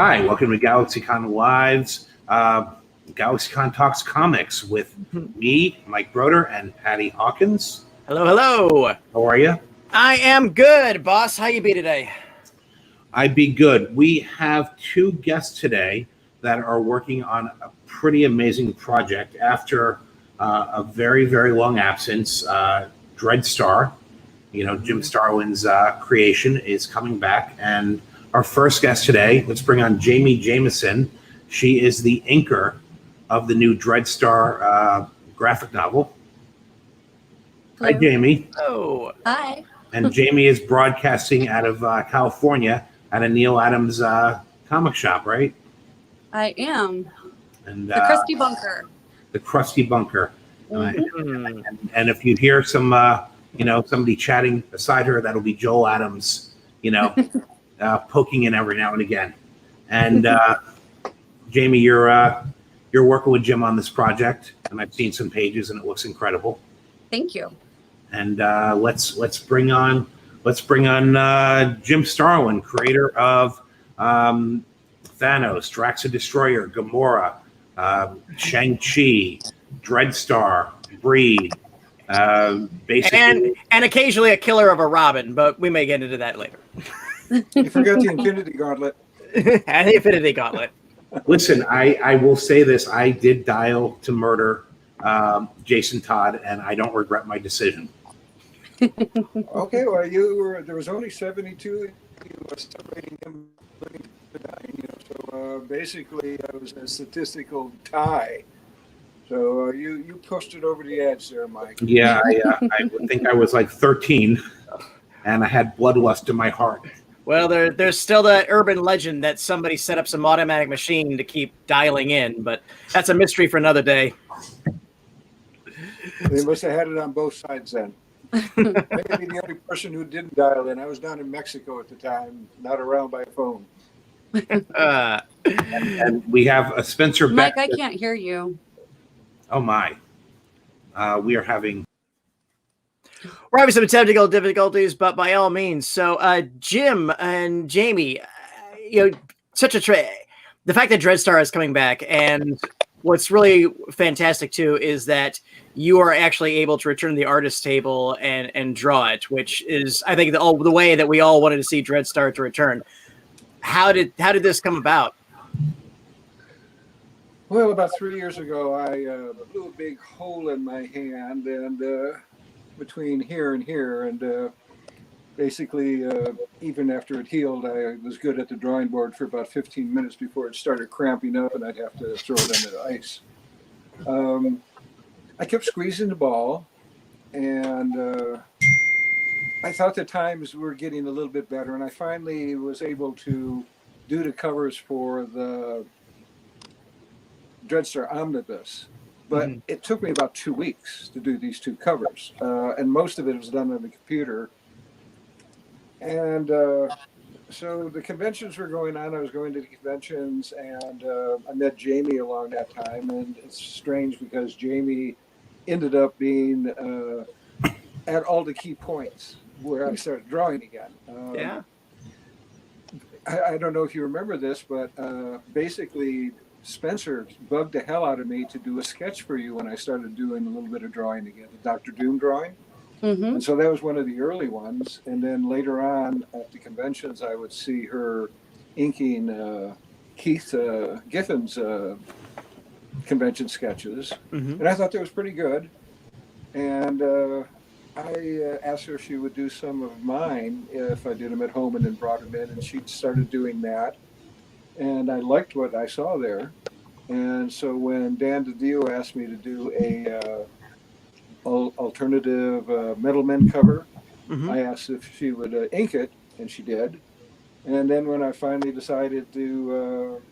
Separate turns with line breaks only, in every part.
Hi, welcome to GalaxyCon Live's GalaxyCon Talks Comics with me, Mike Broder, and Patty Hawkins.
Hello, hello.
How are you?
I am good, boss. How you be today?
I be good. We have two guests today that are working on a pretty amazing project after a very, very long absence. DREADSTAR, Jim Starlin's creation, is coming back, and our first guest today, let's bring on Jamison. She is the inker of the new DREADSTAR graphic novel.
Hello.
Hi, Jamie.
Oh.
Hi.
And Jamie is broadcasting out of California at a Neil Adams comic shop, right?
I am.
And
The Crusty Bunker.
The Crusty Bunker.
Mm-hmm.
And if you hear some, somebody chatting beside her, that'll be Joel Adams, poking in every now and again. And Jamie, you're working with Jim on this project, and I've seen some pages, and it looks incredible.
Thank you.
And let's bring on Jim Starlin, creator of Thanos, Drax the Destroyer, Gamora, Shang-Chi, DREADSTAR, Breed, basically,
and occasionally a killer of a Robin, but we may get into that later.
You forgot the Infinity Gauntlet.
And the Infinity Gauntlet.
Listen, I will say this: I did dial to murder Jason Todd, and I don't regret my decision.
Okay, well, there was only 72. You were separating him looking to die, so basically it was a statistical tie. So you pushed it over the edge there, Mike.
Yeah, I would think I was like 13, and I had bloodlust in my heart.
Well, there's still that urban legend that somebody set up some automatic machine to keep dialing in, but that's a mystery for another day.
They must have had it on both sides then. Maybe the only person who didn't dial in. I was down in Mexico at the time, not around by phone.
And we have a Spencer
Mike,
Beck.
I can't hear you.
Oh my. We are having
some technical difficulties, but by all means. So Jim and Jamie, such a the fact that DREADSTAR is coming back, and what's really fantastic too is that you are actually able to return to the artist table and draw it, which is, I think, the way that we all wanted to see DREADSTAR to return. How did this come about?
Well, about 3 years ago, I blew a big hole in my hand, and between here and here, and basically, even after it healed, I was good at the drawing board for about 15 minutes before it started cramping up, and I'd have to throw it under the ice. I kept squeezing the ball, and I thought the times were getting a little bit better, and I finally was able to do the covers for the DREADSTAR Omnibus. But it took me about 2 weeks to do these two covers, and most of it was done on the computer. And so the conventions were going on. I was going to the conventions, and I met Jamie along that time. And it's strange because Jamie ended up being at all the key points where I started drawing again.
Yeah.
I don't know if you remember this, but basically Spencer bugged the hell out of me to do a sketch for you when I started doing a little bit of drawing again, the Dr. Doom drawing.
Mm-hmm.
And so that was one of the early ones. And then later on at the conventions, I would see her inking Keith Giffen's convention sketches. And I thought that was pretty good. And I asked her if she would do some of mine if I did them at home and then brought them in. And she started doing that. And I liked what I saw there. And so when Dan DiDio asked me to do a alternative Metal Men cover, I asked if she would ink it, and she did. And then when I finally decided to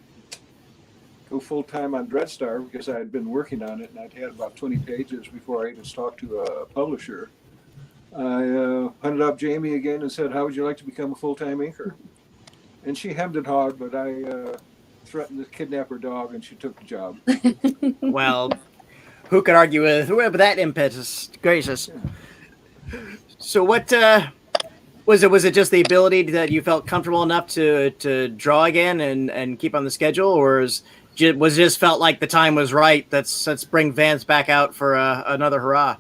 go full-time on DREADSTAR, because I had been working on it and I'd had about 20 pages before I even talked to a publisher, I hunted up Jamie again and said, how would you like to become a full-time inker? And she hemmed and hawed, but I threatened to kidnap her dog, and she took the job.
Well, who could argue with that impetus? Gracious. So what Was it just the ability that you felt comfortable enough to draw again and keep on the schedule, or was it just felt like the time was right? Let's bring Vance back out for another hurrah.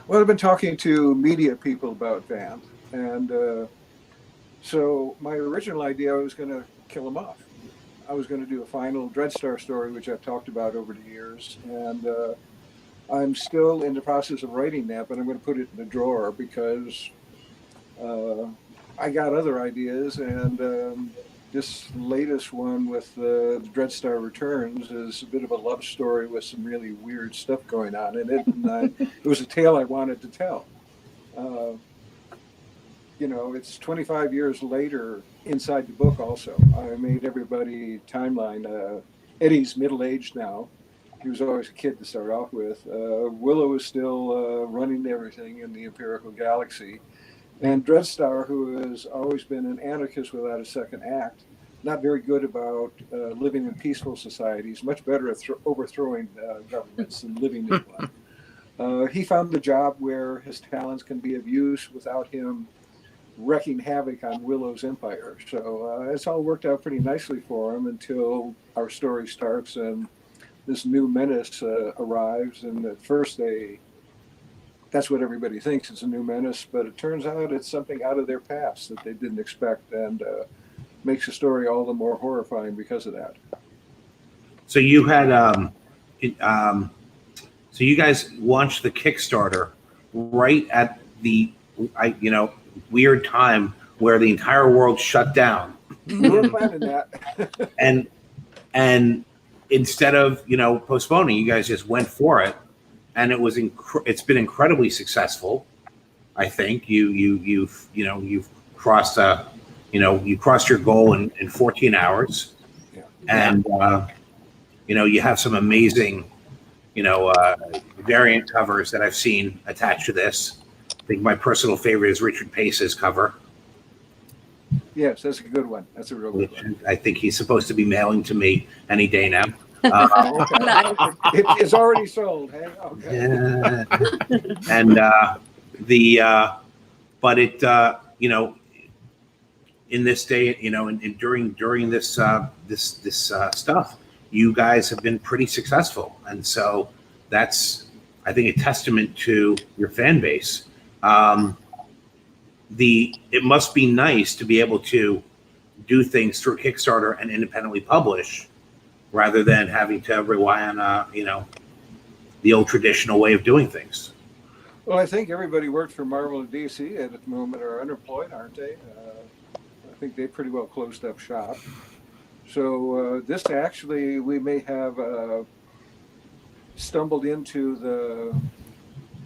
Well, I've been talking to media people about Vance, and so my original idea, I was going to kill him off. I was going to do a final DREADSTAR story, which I've talked about over the years, and I'm still in the process of writing that, but I'm going to put it in the drawer because I got other ideas, and this latest one with the DREADSTAR Returns is a bit of a love story with some really weird stuff going on in it, and it was a tale I wanted to tell. You know, it's 25 years later inside the book also. I made everybody timeline. Eddie's middle-aged now. He was always a kid to start off with. Willow is still running everything in the Empirical Galaxy. And DREADSTAR, who has always been an anarchist without a second act, not very good about living in peaceful societies, much better at overthrowing governments than living in one. He found the job where his talents can be of use without him wrecking havoc on Willow's empire. So it's all worked out pretty nicely for him until our story starts and this new menace arrives. And at first that's what everybody thinks, it's a new menace, but it turns out it's something out of their past that they didn't expect, and makes the story all the more horrifying because of that.
So you had, so you guys launched the Kickstarter right at the, weird time where the entire world shut down.
We were planning that.
and instead of, postponing, you guys just went for it. And it was it's been incredibly successful. I think you've crossed you crossed your goal in 14 hours.
Yeah.
And you have some amazing variant covers that I've seen attached to this. I think my personal favorite is Richard Pace's cover.
Yes, that's a good one. That's a real good one.
I think he's supposed to be mailing to me any day now.
It's already sold. Hey? Okay.
And but it in this day, and during this stuff, you guys have been pretty successful, and so that's, I think, a testament to your fan base. It must be nice to be able to do things through Kickstarter and independently publish, rather than having to rely on the old traditional way of doing things.
Well, I think everybody worked for Marvel and DC at the moment are unemployed, aren't they? I think they pretty well closed up shop. So this actually, we may have stumbled into the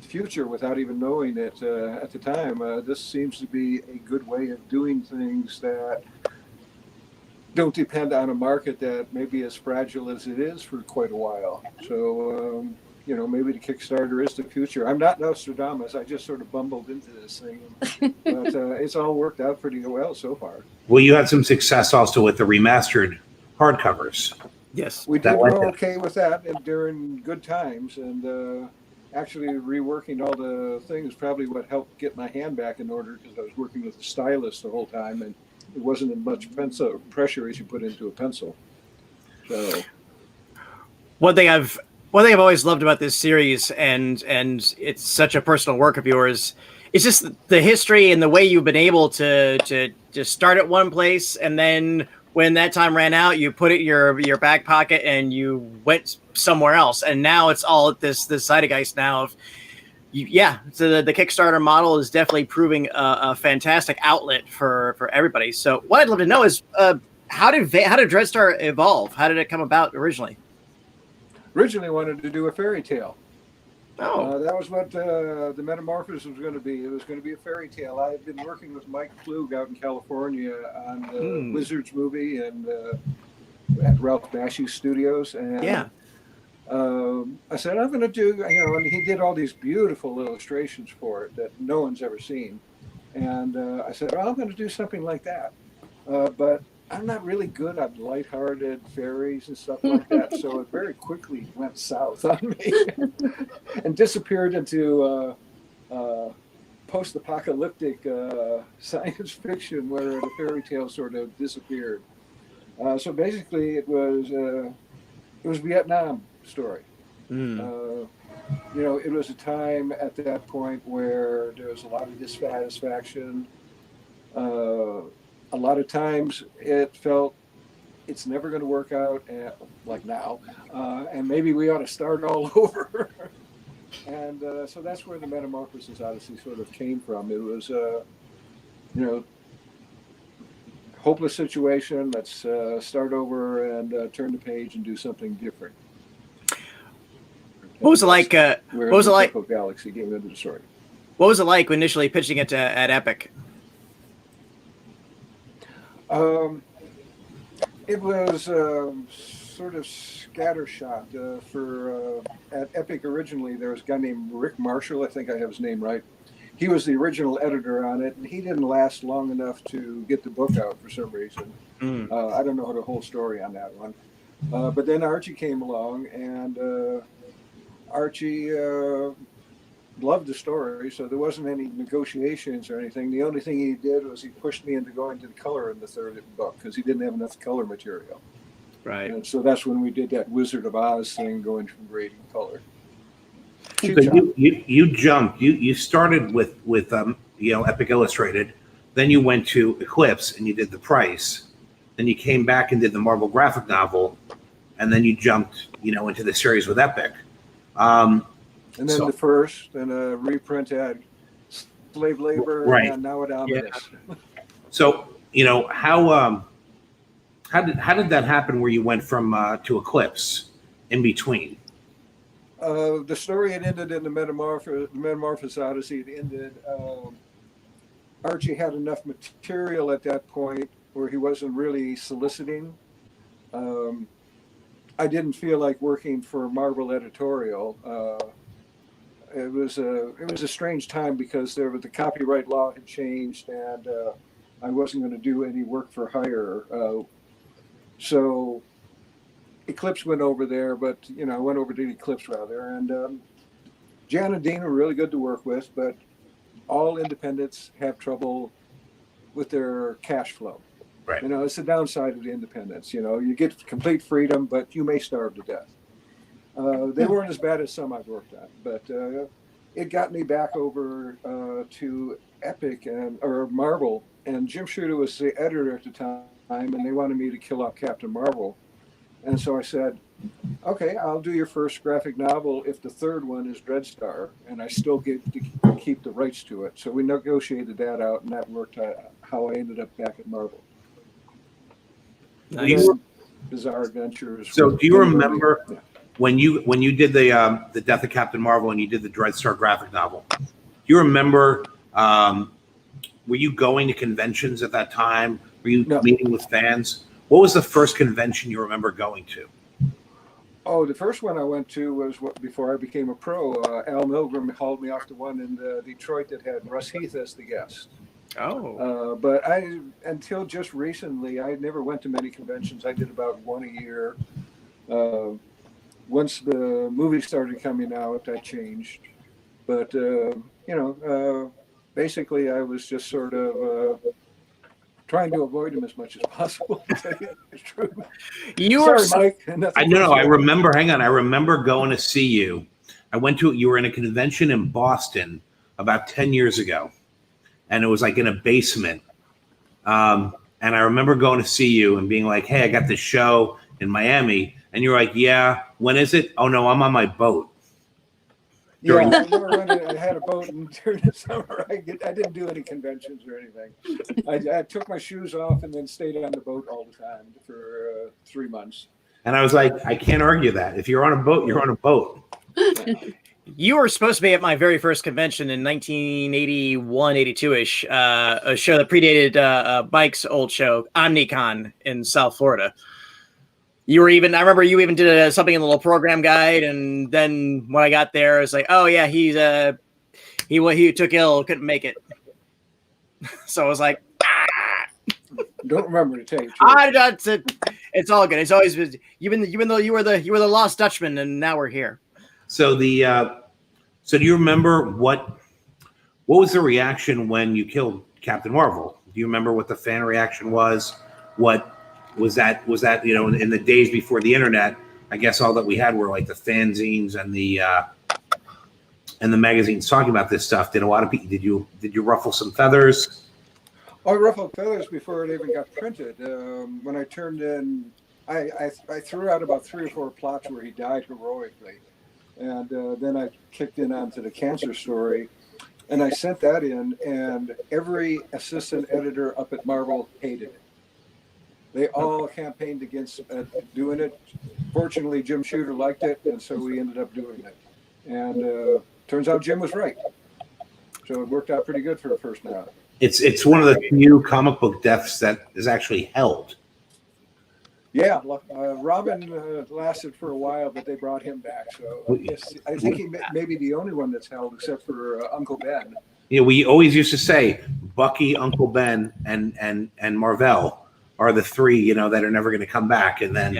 future without even knowing it at the time. This seems to be a good way of doing things that don't depend on a market that may be as fragile as it is for quite a while. So, maybe the Kickstarter is the future. I'm not Nostradamus. I just sort of bumbled into this thing. But it's all worked out pretty well so far.
Well, you had some success also with the remastered hardcovers.
Yes.
We did okay with that and during good times. And actually reworking all the things probably what helped get my hand back in order, because I was working with a stylist the whole time, and it wasn't as much pencil pressure as you put into a pencil. So
one thing I've always loved about this series, and it's such a personal work of yours, it's just the history and the way you've been able to just start at one place, and then when that time ran out, you put it in your back pocket and you went somewhere else. And now it's all this zeitgeist now of, so the Kickstarter model is definitely proving a fantastic outlet for everybody. So what I'd love to know is how did DREADSTAR evolve? How did it come about originally?
Originally wanted to do a fairy tale.
Oh,
that was what the Metamorphosis was going to be. It was going to be a fairy tale. I had been working with Mike Flug out in California on the Wizards movie and at Ralph Bakshi's studios. And I said, I'm going to do, and he did all these beautiful illustrations for it that no one's ever seen. And I said, well, I'm going to do something like that. But I'm not really good at lighthearted fairies and stuff like that. So it very quickly went south on me and disappeared into post-apocalyptic science fiction where the fairy tale sort of disappeared. So basically, it was Vietnam story. It was a time at that point where there was a lot of dissatisfaction. A lot of times it felt it's never going to work out, like now, and maybe we ought to start all over. And so that's where the Metamorphosis Odyssey sort of came from. It was, hopeless situation. Let's start over and turn the page and do something different.
What was it like? What was it like?
Galaxy came into the story.
What was it like initially pitching it at Epic?
It was sort of scattershot. At Epic originally, there was a guy named Rick Marshall. I think I have his name right. He was the original editor on it, and he didn't last long enough to get the book out for some reason. I don't know the whole story on that one. But then Archie came along, and Archie loved the story, so there wasn't any negotiations or anything. The only thing he did was he pushed me into going to the color in the third book because he didn't have enough color material.
Right.
And so that's when we did that Wizard of Oz thing, going from grade to color.
So you jumped. You started with Epic Illustrated, then you went to Eclipse and you did the Price, then you came back and did the Marvel graphic novel, and then you jumped into the series with Epic.
And then the first, and a reprint had slave labor,
right.
And now it Omnibus.
Yeah. So how did that happen? Where you went from to Eclipse in between?
The story had ended in the Metamorphosis Odyssey. It ended. Archie had enough material at that point where he wasn't really soliciting. I didn't feel like working for Marvel editorial. It was a strange time because the copyright law had changed, and I wasn't going to do any work for hire. So Eclipse went over there, but I went over to Eclipse rather. And Jan and Dean were really good to work with, but all independents have trouble with their cash flow.
Right.
It's the downside of the independents. You get complete freedom, but you may starve to death. They weren't as bad as some I've worked on, but it got me back over to Epic or Marvel. And Jim Shooter was the editor at the time, and they wanted me to kill off Captain Marvel. And so I said, okay, I'll do your first graphic novel if the third one is DREADSTAR, and I still get to keep the rights to it. So we negotiated that out, and that worked out how I ended up back at Marvel.
Nice.
Bizarre Adventures.
So do you remember when you did the Death of Captain Marvel and you did the DREADSTAR graphic novel? Do you remember? Were you going to conventions at that time? Were you meeting with fans? What was the first convention you remember going to?
Oh, the first one I went to was before I became a pro. Al Milgram hauled me off to one in Detroit that had Russ Heath as the guest.
Oh.
But until just recently, I never went to many conventions. I did about one a year. Once the movie started coming out, that changed. But, basically I was just sort of trying to avoid him as much as possible. It's true. Sorry, Mike.
I know. I remember. Hang on. I remember going to see you. You were in a convention in Boston about 10 years ago. And it was like in a basement. And I remember going to see you and being like, hey, I got this show in Miami. And you're like, yeah, when is it? Oh, no, I'm on my boat.
I had a boat, and during the summer, I didn't do any conventions or anything. I took my shoes off and then stayed on the boat all the time for 3 months.
And I was like, I can't argue that. If you're on a boat, you're on a boat.
You were supposed to be at my very first convention in 1981, 82-ish, a show that predated Mike's old show, OmniCon in South Florida. I remember you even did something in the little program guide, and then when I got there, it's like, oh yeah, he took ill, couldn't make it. So I was like,
Don't remember to tell you.
It's all good. It's always been, even though you were the lost Dutchman, and now we're here.
So do you remember what What was the reaction when you killed Captain Marvel? Do you remember what the fan reaction was? What was that? Was that, you know, in the days before the internet? I guess all that we had were like the fanzines and the magazines talking about this stuff. Did a lot of people? Did you ruffle some feathers?
I ruffled feathers before it even got printed. When I turned in, I threw out about 3 or 4 plots where he died heroically, and then I kicked in onto the cancer story, and I sent that in, and every assistant editor up at Marvel hated it. They all campaigned against doing it. Fortunately, Jim Shooter liked it, and so we ended up doing it. And turns out Jim was right. So it worked out pretty good for the first round.
It's one of the few comic book deaths that is actually held.
Yeah, Robin lasted for a while, but they brought him back. So I think he may be the only one that's held, except for Uncle Ben.
You know, we always used to say Bucky, Uncle Ben, and Marvel are the 3, you know, that are never going to come back. And then,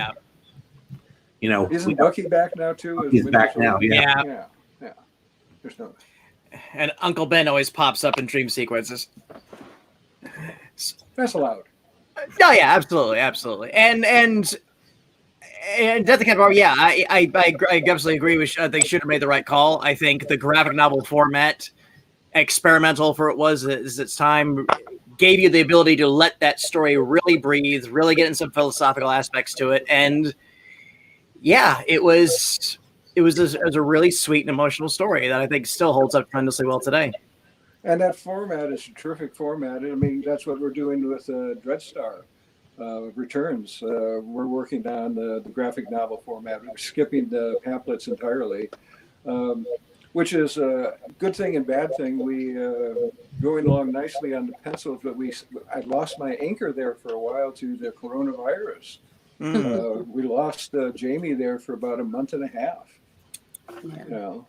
you know,
isn't Bucky back now too?
He's back now.
Yeah. There's no.
And Uncle Ben always pops up in dream sequences.
That's allowed.
Oh yeah, absolutely. And Death of Captain Marvel, yeah, I absolutely agree. They should have made the right call. I think the graphic novel format, experimental for it was is its time, gave you the ability to let that story really breathe, really get in some philosophical aspects to it, and yeah, it was a really sweet and emotional story that I think still holds up tremendously well today.
And that format is a terrific format. I mean, that's what we're doing with DREADSTAR Returns. We're working on the graphic novel format. We're skipping the pamphlets entirely, which is a good thing and bad thing. We going along nicely on the pencils, but I lost my anchor there for a while to the coronavirus. We lost Jamie there for about a month and a half.
Yeah.
You know,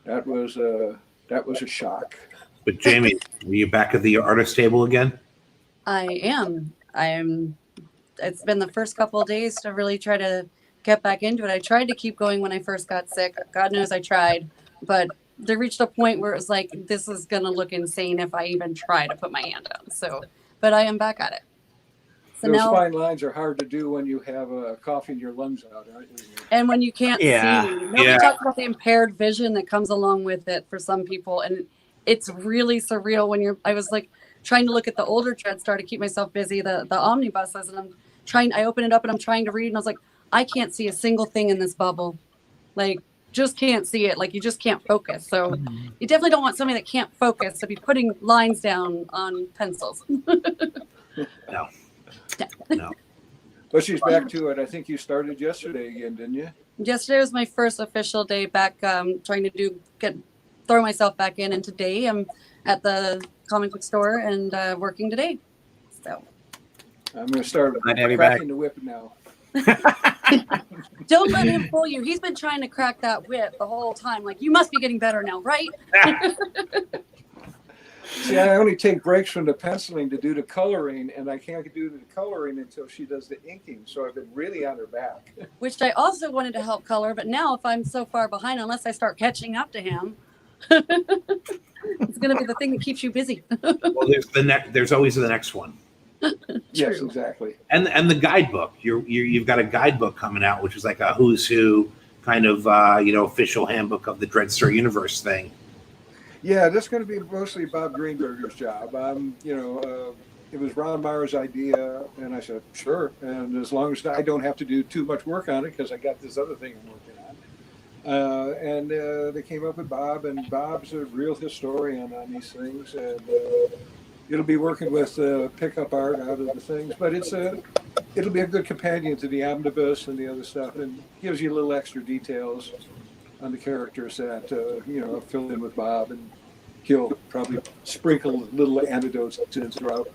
that was a shock.
But Jamie, are you back at the artist table again?
I am. It's been the first couple of days to really try to get back into it. I tried to keep going when I first got sick. God knows I tried, but they reached a point where it was like, this is going to look insane if I even try to put my hand on. So, but I am back at it. So
Those
now,
fine lines are hard to do when you have a coughing your lungs out, aren't you?
and when you can't see, nobody talks about the impaired vision that comes along with it for some people. And it's really surreal when I was like trying to look at the older DREADSTAR to keep myself busy, the omnibuses, and I open it up and I'm trying to read and I was like, I can't see a single thing in this bubble. Like, just can't see it. Like, you just can't focus. So you definitely don't want somebody that can't focus to be putting lines down on pencils.
No.
But she's back to it. I think you started yesterday again, didn't you?
Yesterday was my first official day back, trying to throw myself back in. And today I'm at the comic book store and working today. So
I'm going to start
cracking
cracking the whip now.
don't let him fool you. He's been trying to crack that whip the whole time. Like, you must be getting better now, right?
See, I only take breaks from the penciling to do the coloring, and I can't do the coloring until she does the inking. So I've been really on her back.
Which I also wanted to help color, but now if I'm so far behind, unless I start catching up to him, it's going to be the thing that keeps you busy.
Well, there's always the next one.
Yes, exactly.
And the guidebook. You've got a guidebook coming out, which is like a who's who kind of official handbook of the DREADSTAR universe thing.
Yeah, that's going to be mostly Bob Greenberger's job. It was Ron Maher's idea, and I said, sure. And as long as I don't have to do too much work on it, because I got this other thing I'm working on. And they came up with Bob, and Bob's a real historian on these things. And it'll be working with pickup art out of the things. But it'll be a good companion to the omnibus and the other stuff, and gives you a little extra details on the characters that fill in with Bob, and he'll probably sprinkle little anecdotes throughout.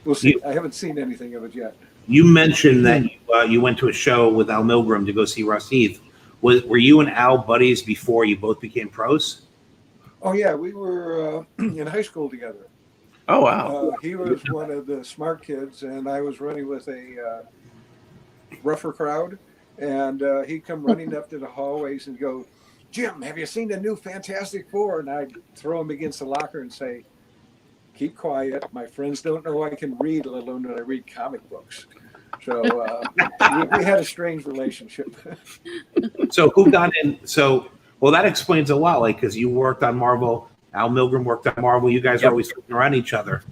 We'll see. I haven't seen anything of it yet.
You mentioned that you went to a show with Al Milgrom to go see Russ Heath. Were you and Al buddies before you both became pros?
Oh yeah, we were in high school together.
Oh wow!
He was one of the smart kids, and I was running with a rougher crowd. And he'd come running up to the hallways and go, Jim, have you seen the new Fantastic Four? And I'd throw him against the locker and say, keep quiet. My friends don't know I can read, let alone that I read comic books. So we had a strange relationship.
So who got in? So, well, that explains a lot. Like, because you worked on Marvel, Al Milgrom worked on Marvel. You guys are always looking around each other.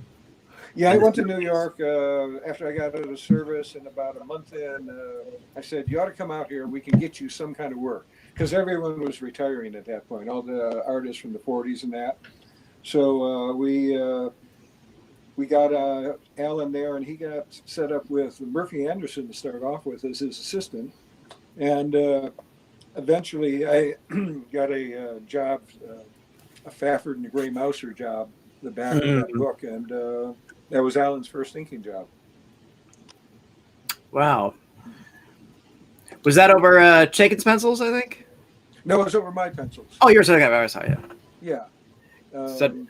Yeah, I went to New York after I got out of service, and about a month in, I said, you ought to come out here. We can get you some kind of work. Because everyone was retiring at that point, all the artists from the 40s and that. So we got Alan there, and he got set up with Murphy Anderson to start off with as his assistant. And eventually I got a job, a Fafford and a Gray Mouser job, the back of that book. And that was Alan's first inking job.
Wow. Was that over Chaikin's pencils, I think?
No, it was over my pencils.
Oh, you were saying I saw,
Yeah.
So,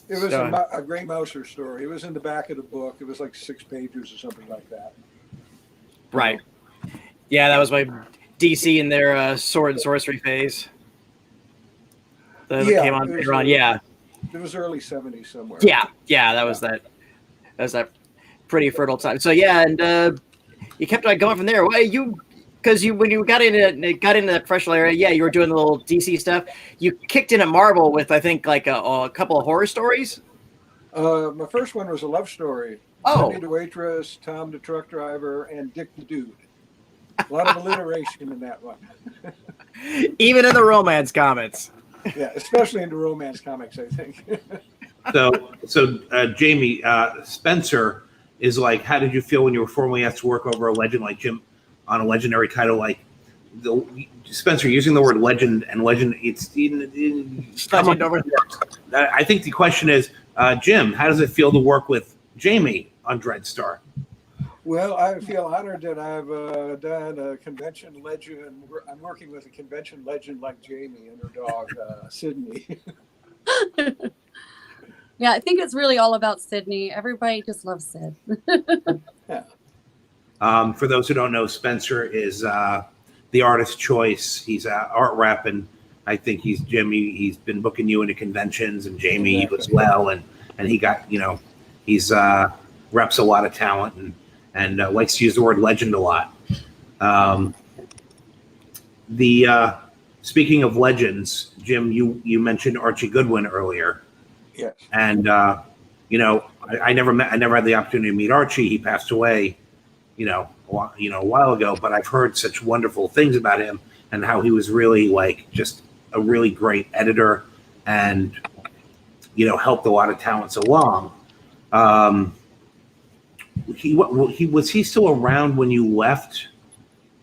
it was a Gray Mouser story. It was in the back of the book. It was like 6 pages or something like that.
Right. Yeah, that was my DC in their sword and sorcery phase. That came on later on. Yeah.
It was early 70s somewhere.
Yeah. That was that pretty fertile time. So yeah, and you kept on going from there. Well, when you got into that professional area, yeah, you were doing the little DC stuff. You kicked in at Marvel with, I think, like a couple of horror stories.
My first one was a love story.
Oh,
Cindy the Waitress, Tom the Truck Driver, and Dick the Dude. A lot of alliteration in that one.
Even in the romance comics.
Yeah, especially in the romance comics, I think.
So Jamie, Spencer is like, how did you feel when you were formally asked to work over a legend like Jim on a legendary title like Spencer using the word legend and legend? I think the question is, Jim, how does it feel to work with Jamie on DREADSTAR?
Well, I feel honored that I've done a convention legend. I'm working with a convention legend like Jamie and her dog, Sydney.
Yeah, I think it's really all about Sydney. Everybody just loves Sid.
Yeah. For those who don't know, Spencer is the artist's choice. He's art rep, and I think he's Jimmy. He's been booking you into conventions, and Jamie as well. And he got, he's reps a lot of talent and likes to use the word legend a lot. Speaking of legends, Jim, you mentioned Archie Goodwin earlier.
Yes.
And I never had the opportunity to meet Archie. He passed away, a while ago. But I've heard such wonderful things about him and how he was really like just a really great editor and helped a lot of talents along. Was he still around when you left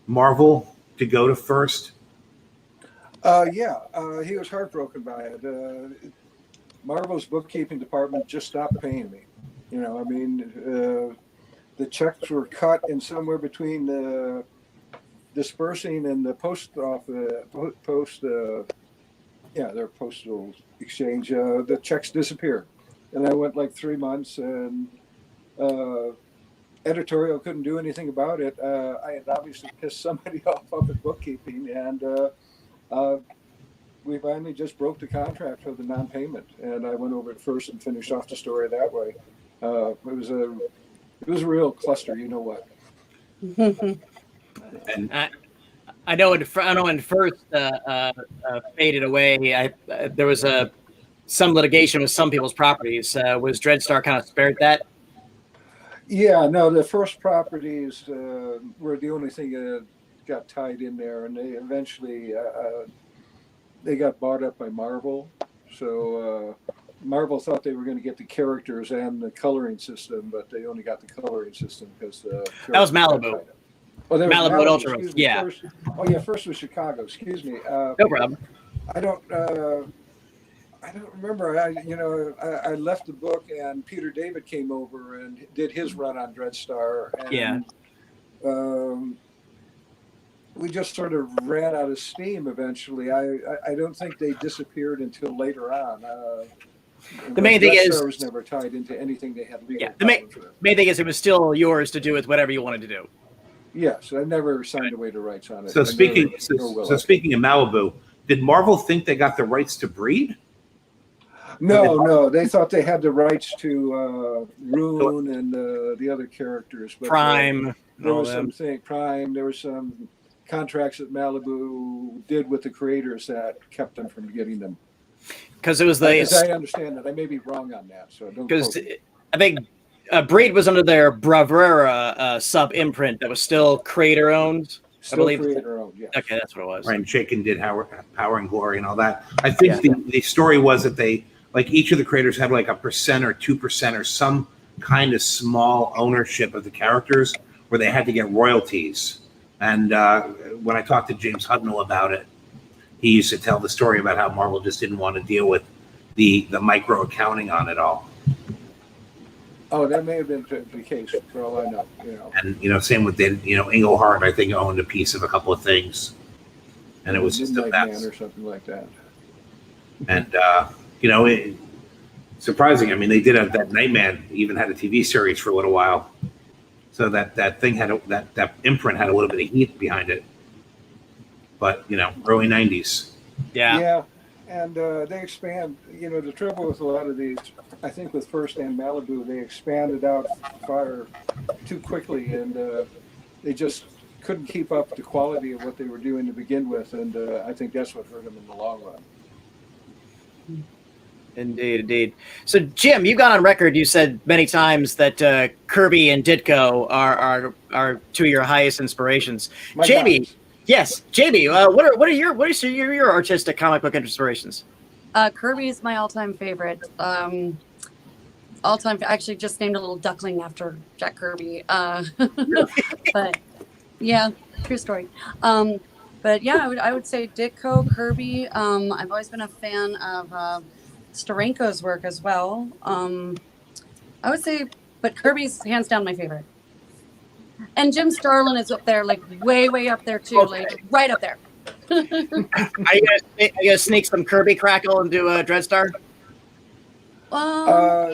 Marvel to go to First?
Yeah, he was heartbroken by it. Marvel's bookkeeping department just stopped paying me. The checks were cut, and somewhere between the dispersing and the post office, their postal exchange, the checks disappeared. And I went like 3 months, and editorial couldn't do anything about it. I had obviously pissed somebody off up at bookkeeping, and we finally just broke the contract for the non-payment, and I went over it first and finished off the story that way. It was a real cluster, you know what?
And I know when First faded away, there was some litigation with some people's properties. Was DREADSTAR kind of spared that?
Yeah, no, the First properties were the only thing that got tied in there, and they eventually they got bought up by Marvel. So Marvel thought they were going to get the characters and the coloring system, but they only got the coloring system because
that was Malibu.
Oh,
Malibu Ultra. Yeah.
First was Chicago. Excuse me.
No problem.
I don't remember. I left the book, and Peter David came over and did his run on DREADSTAR. And, we just sort of ran out of steam eventually. I don't think they disappeared until later on.
The main thing is,
was never tied into anything they had legal.
Yeah, the main thing is it was still yours to do with whatever you wanted to do.
Yes, I never signed away the rights on it.
So speaking of Malibu, did Marvel think they got the rights to Breed?
No, they thought they had the rights to Rune and the other characters. But,
Prime.
there was Prime. There were some contracts that Malibu did with the creators that kept them from getting them.
Because it was
as I understand it, I may be wrong on that. So don't. Because
I think Breed was under their Bravura sub imprint that was still creator owned.
Still
I believe
creator owned. Yeah.
Okay, that's what it was.
Right, and Shaken did Power and Glory and all that. I think the story was that they, like, each of the creators had like 1% or 2% or some kind of small ownership of the characters where they had to get royalties. And when I talked to James Hudnall about it, he used to tell the story about how Marvel just didn't want to deal with the micro accounting on it all.
Oh, that may have been the case for all I know.
And same with Englehart. I think owned a piece of a couple of things, and it was just a mess
or something like that.
And surprising. I mean, they did that Nightman even had a TV series for a little while, so that thing had that imprint had a little bit of heat behind it. But early '90s.
Yeah, and they expand. The trouble with a lot of these, I think with First and Malibu, they expanded out far too quickly, and they just couldn't keep up the quality of what they were doing to begin with, and I think that's what hurt them in the long run.
Indeed. So, Jim, you've gone on record. You said many times that Kirby and Ditko are two of your highest inspirations. Jamie, yes, Jamie. What are your artistic comic book inspirations?
Kirby is my all-time favorite. All-time. Actually, just named a little duckling after Jack Kirby. But yeah, true story. But yeah, I would say Ditko, Kirby. I've always been a fan of Steranko's work as well. I would say, but Kirby's hands down my favorite. And Jim Starlin is up there, like way up there too, like right up there.
Are you gonna sneak some Kirby crackle into DREADSTAR?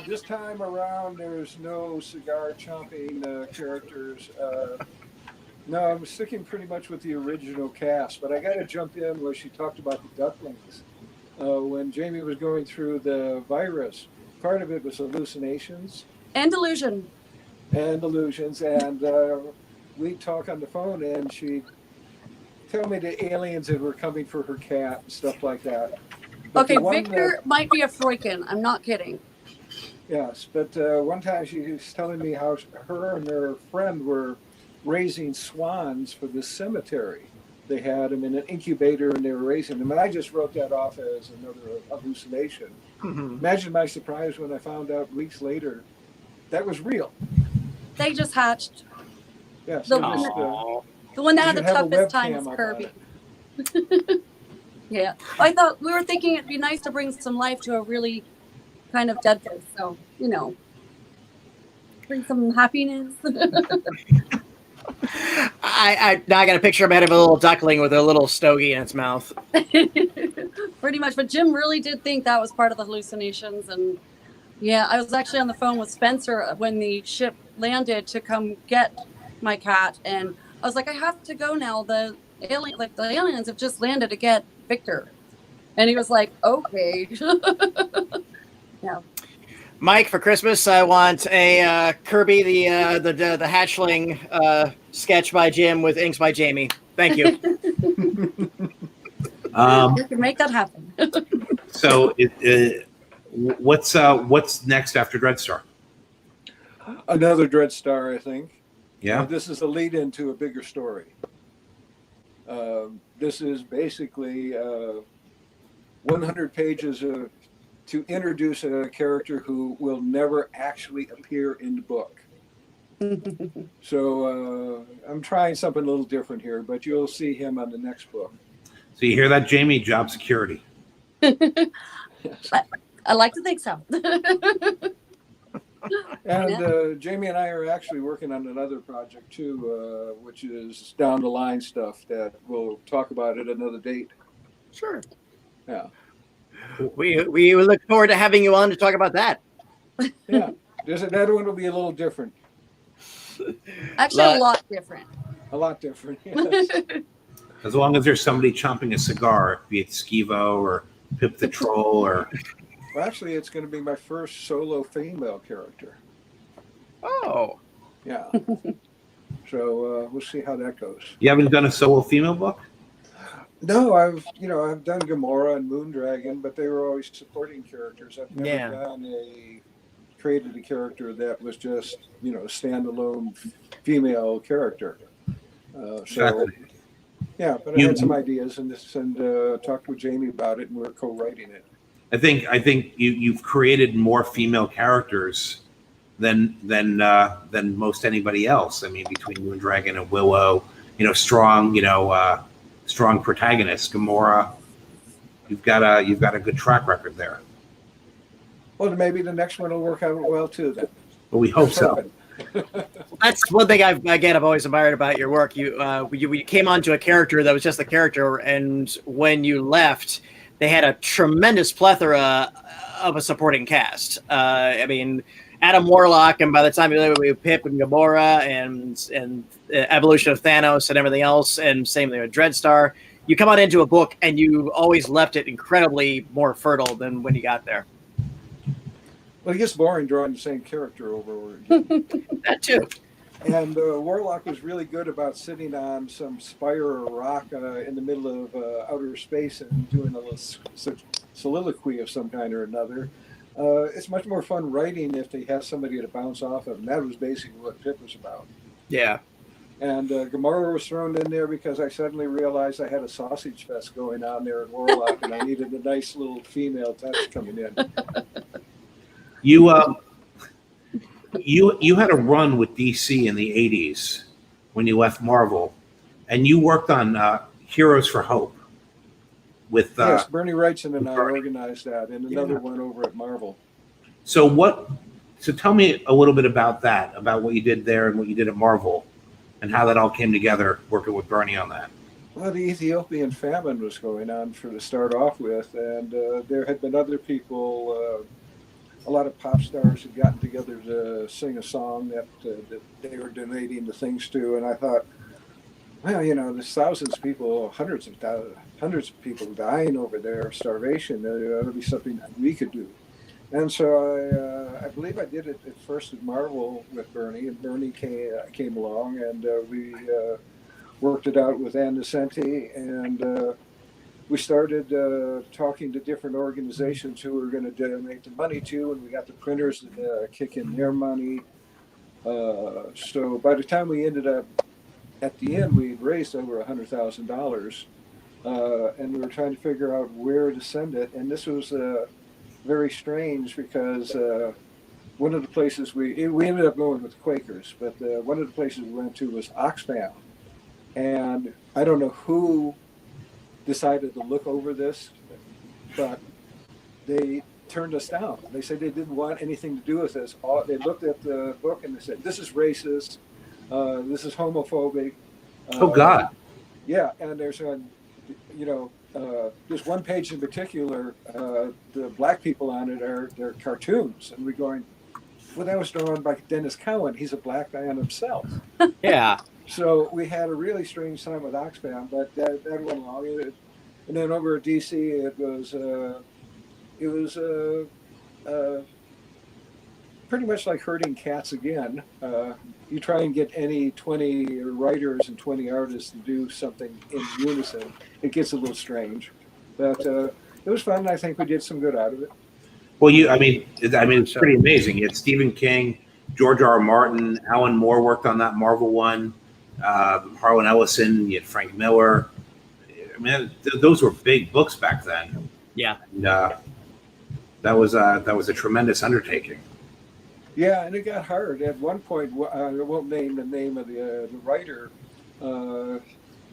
This time around, there's no cigar chomping characters. No, I'm sticking pretty much with the original cast, but I got to jump in where she talked about the ducklings. When Jamie was going through the virus, part of it was hallucinations.
And delusion.
And illusions, and we'd talk on the phone, and she'd tell me the aliens that were coming for her cat and stuff like that. But
okay, Victor might be a Freuchen. I'm not kidding.
Yes, but one time she was telling me how her and her friend were raising swans for the cemetery. They had them in an incubator and they were raising them. And I just wrote that off as another hallucination. Mm-hmm. Imagine my surprise when I found out weeks later that was real.
They just hatched.
Yes.
The one that had the toughest time was Kirby. Yeah. I thought we were thinking it'd be nice to bring some life to a really kind of dead place. So, bring some happiness.
I got a picture of a little duckling with a little stogie in its mouth.
Pretty much. But Jim really did think that was part of the hallucinations. And yeah, I was actually on the phone with Spencer when the ship landed to come get my cat. And I was like, I have to go now. The aliens have just landed to get Victor. And he was like, okay. Yeah.
Mike, for Christmas, I want a Kirby the hatchling sketch by Jim with inks by Jamie. Thank you.
You can make that happen.
So, what's next after DREADSTAR?
Another DREADSTAR, I think.
Yeah.
This is a lead into a bigger story. This is basically 100 pages to introduce a character who will never actually appear in the book. So I'm trying something a little different here, but you'll see him on the next book.
So you hear that, Jamie? Job security.
Yes.
I like to think so.
And Jamie and I are actually working on another project too, which is down the line stuff that we'll talk about at another date.
Sure.
Yeah.
We look forward to having you on to talk about that.
Yeah. That one will be a little different.
Actually, a lot different.
A lot different. Yes.
As long as there's somebody chomping a cigar, be it Skeevo or Pip the Troll or.
Well, actually, it's going to be my first solo female character.
Oh.
Yeah. So we'll see how that goes.
You haven't done a solo female book?
No, I've done Gamora and Moondragon, but they were always supporting characters. I've never created a character that was just a standalone female character. So yeah, but I had some ideas and talked with Jamie about it, and we're co-writing it.
I think you've created more female characters than most anybody else. I mean, between Moondragon and Willow, strong protagonist. Gamora, you've got a good track record there.
Well, maybe the next one will work out well too. Then.
Well, we hope so.
That's one thing I've always admired about your work. You came onto a character that was just a character, and when you left, they had a tremendous plethora of a supporting cast. I mean, Adam Warlock, and by the time you leave with Pip and Gamora and Evolution of Thanos and everything else, and same thing with DREADSTAR, you come on into a book and you always left it incredibly more fertile than when you got there.
Well, it gets boring drawing the same character over again.
That too.
And Warlock was really good about sitting on some spire or rock in the middle of outer space and doing a little soliloquy of some kind or another. It's much more fun writing if they have somebody to bounce off of, and that was basically what Pip was about.
Yeah.
And Gamora was thrown in there because I suddenly realized I had a sausage fest going on there in Warlock, and I needed a nice little female touch coming in.
You had a run with DC in the 80s when you left Marvel, and you worked on Heroes for Hope. With
yes, Bernie Wrightson and I organized that, and another one over at Marvel.
So tell me a little bit about that, about what you did there and what you did at Marvel, and how that all came together working with Bernie on that.
Well, the Ethiopian famine was going on to start off with, and there had been other people, a lot of pop stars had gotten together to sing a song that they were donating the things to, and I thought, well, there's thousands of people, hundreds of people dying over there of starvation. There ought to be something that we could do. And so I believe I did it at first at Marvel with Bernie, and Bernie came along, and we worked it out with Ann Nesenti, and we started talking to different organizations who were going to donate the money to, and we got the printers to kick in their money. So by the time we ended up, at the end, we'd raised over $100,000, and we were trying to figure out where to send it. And this was very strange because one of the places we ended up going with the Quakers, but one of the places we went to was Oxfam. And I don't know who decided to look over this, but they turned us down. They said they didn't want anything to do with this. They looked at the book and they said, this is racist. This is homophobic.
Oh God!
Yeah, and there's there's one page in particular. The black people on it they're cartoons, and we're going, well, that was drawn by Dennis Cowan. He's a black guy on himself.
Yeah.
So we had a really strange time with Oxfam, but that went along. And then over at DC, it was pretty much like herding cats again. You try and get any 20 writers and 20 artists to do something in unison, it gets a little strange. But it was fun, and I think we did some good out of it.
Well, it's pretty amazing. You had Stephen King, George R. R. Martin, Alan Moore worked on that Marvel one, Harlan Ellison, you had Frank Miller. I mean, those were big books back then.
Yeah.
And, that was a tremendous undertaking.
Yeah, and it got hard. At one point, I won't name the name of the writer.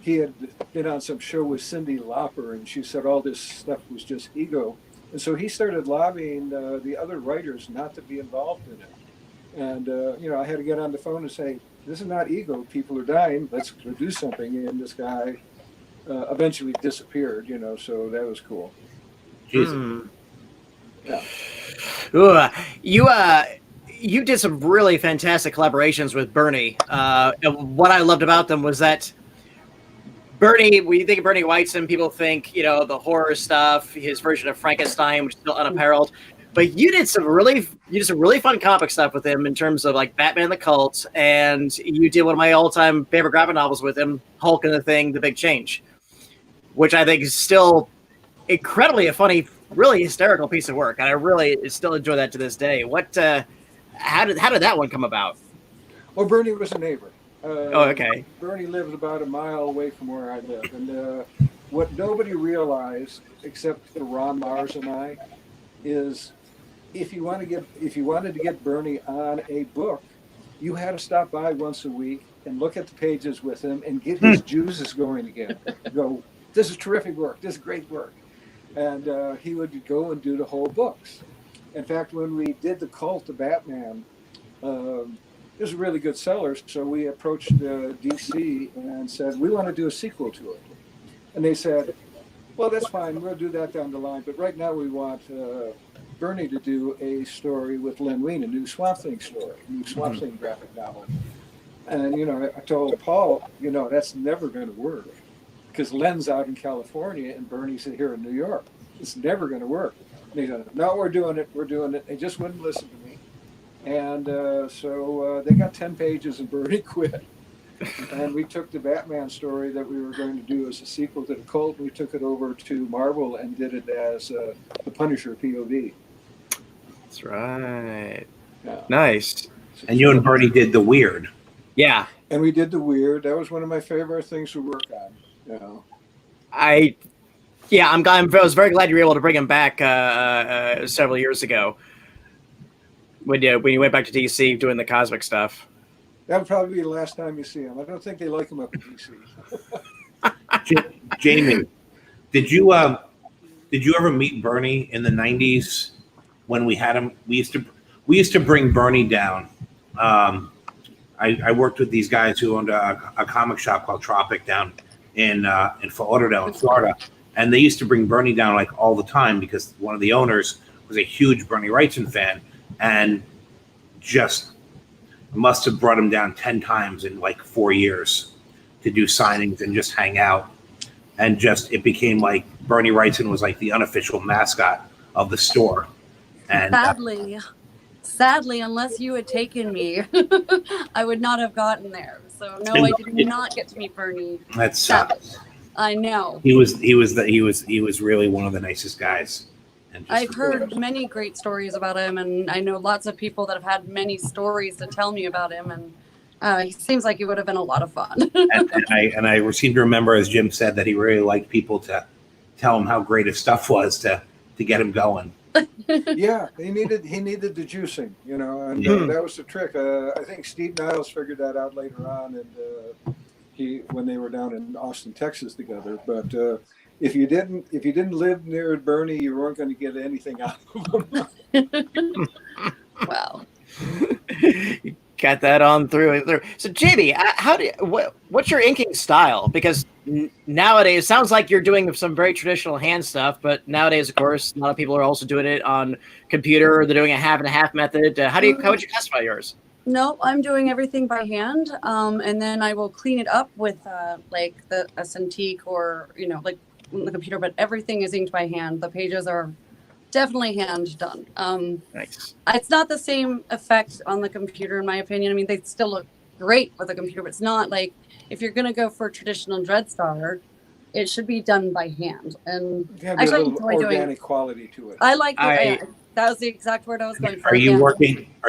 He had been on some show with Cyndi Lauper, and she said all this stuff was just ego. And so he started lobbying the other writers not to be involved in it. And, I had to get on the phone and say, this is not ego. People are dying. Let's do something. And this guy eventually disappeared, so that was cool.
Jesus.
Yeah.
Ooh, you did some really fantastic collaborations with Bernie. And what I loved about them was that Bernie, when you think of Bernie Wrightson, people think, you know, the horror stuff, his version of Frankenstein, which is still unapparelled. But you did some really fun comic stuff with him in terms of like Batman the Cult, and you did one of my all-time favorite graphic novels with him, Hulk and the Thing, The Big Change, which I think is still incredibly a funny, really hysterical piece of work, and I really still enjoy that to this day. What, how did that one come about?
Well, Bernie was a neighbor.
Okay.
Bernie lived about a mile away from where I live, and what nobody realized, except for Ron Mars and I, is if you wanted to get Bernie on a book, you had to stop by once a week and look at the pages with him and get his juices going again. Go, this is terrific work. This is great work. And he would go and do the whole books. In fact, when we did the Cult of Batman, it was a really good seller. So we approached DC and said, we want to do a sequel to it. And they said, well, that's fine. We'll do that down the line. But right now we want Bernie to do a story with Len Wein, a new Swamp Thing story, a new Swamp Thing graphic novel. And, you know, I told Paul, you know, that's never going to work because Len's out in California and Bernie's here in New York. It's never going to work. And he said, no, we're doing it. We're doing it. They just wouldn't listen to me. And so they got 10 pages and Bernie quit. And we took the Batman story that we were going to do as a sequel to the Cult. We took it over to Marvel and did it as the Punisher POV.
That's right.
Yeah.
Nice.
And you and Bernie did the Weird.
Yeah.
And we did the Weird. That was one of my favorite things to work on. You know.
I was very glad you were able to bring him back several years ago when you went back to DC doing the cosmic stuff.
That would probably be the last time you see him. I don't think they like him up in DC.
Jamie, did you ever meet Bernie in the 90s when we had him? We used to bring Bernie down. I worked with these guys who owned a comic shop called Tropic down in Fort Lauderdale in Florida, and they used to bring Bernie down like all the time because one of the owners was a huge Bernie Wrightson fan and just must have brought him down 10 times in like 4 years to do signings and just hang out. And just, it became like Bernie Wrightson was like the unofficial mascot of the store. And
sadly, unless you had taken me, I would not have gotten there. So no, I did not get to meet Bernie.
That sucks.
I know.
He was really one of the nicest guys. And
I've heard many great stories about him, and I know lots of people that have had many stories to tell me about him, and he seems like he would have been a lot of fun.
and I seem to remember, as Jim said, that he really liked people to tell him how great his stuff was to get him going.
Yeah, he needed the juicing, you know, and that was the trick. I think Steve Niles figured that out later on, and when they were down in Austin, Texas together, but. If you didn't live near Bernie, you weren't going to get anything out of him.
Wow.
Got that on through. So, Jamie, what's your inking style? Because nowadays, it sounds like you're doing some very traditional hand stuff, but nowadays, of course, a lot of people are also doing it on computer. They're doing a half and a half method. How would you classify yours?
No, I'm doing everything by hand, and then I will clean it up with like a Cintiq or like the computer, but everything is inked by hand. The pages are definitely hand done.
Nice.
It's not the same effect on the computer, in my opinion. I mean, they still look great with a computer, but it's not like if you're going to go for traditional DREADSTAR, it should be done by hand. And
actually, a little organic quality to it.
I like that was the exact word I was going for.
Are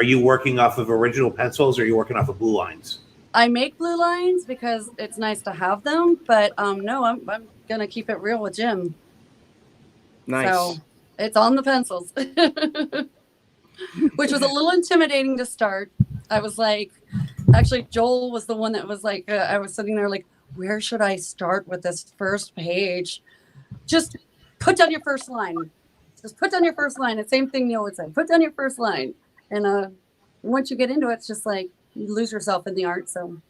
you working off of original pencils, or are you working off of blue lines?
I make blue lines because it's nice to have them, but no, I'm gonna keep it real with Jim.
Nice.
So it's on the pencils, which was a little intimidating to start. I was like, actually, Joel was the one that was like, I was sitting there like, where should I start with this first page? Just put down your first line. Just put down your first line. The same thing Neil would say. Put down your first line. And once you get into it, it's just like you lose yourself in the art. So.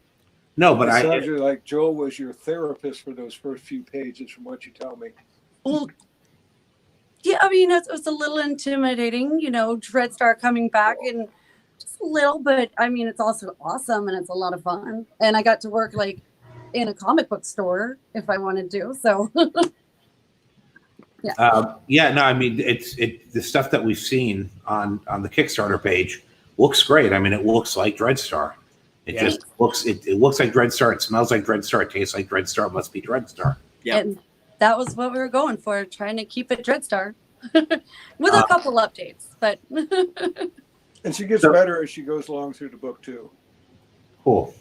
No, but
it sounds like Joel was your therapist for those first few pages, from what you tell me.
Well, yeah, I mean, it was a little intimidating, DREADSTAR coming back and just a little, but I mean, it's also awesome and it's a lot of fun. And I got to work like in a comic book store if I wanted to. So
yeah, no, I mean, it's the stuff that we've seen on the Kickstarter page looks great. I mean, it looks like DREADSTAR. It just looks it looks like DREADSTAR. It smells like DREADSTAR. It tastes like DREADSTAR. It must be DREADSTAR.
Yeah,
and that was what we were going for, trying to keep it DREADSTAR with a couple updates. But
and she gets better as she goes along through the book too.
Cool.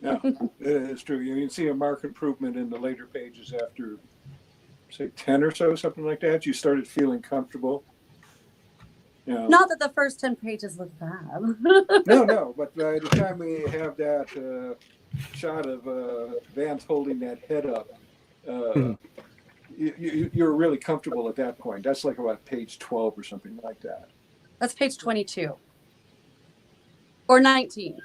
Yeah, it's true. You can see a marked improvement in the later pages after, say, 10 or so, something like that. You started feeling comfortable. You know.
Not that the first 10 pages look bad.
No, but by the time we have that shot of Vance holding that head up, you're really comfortable at that point. That's like about page 12 or something like that.
That's page 22 or 19.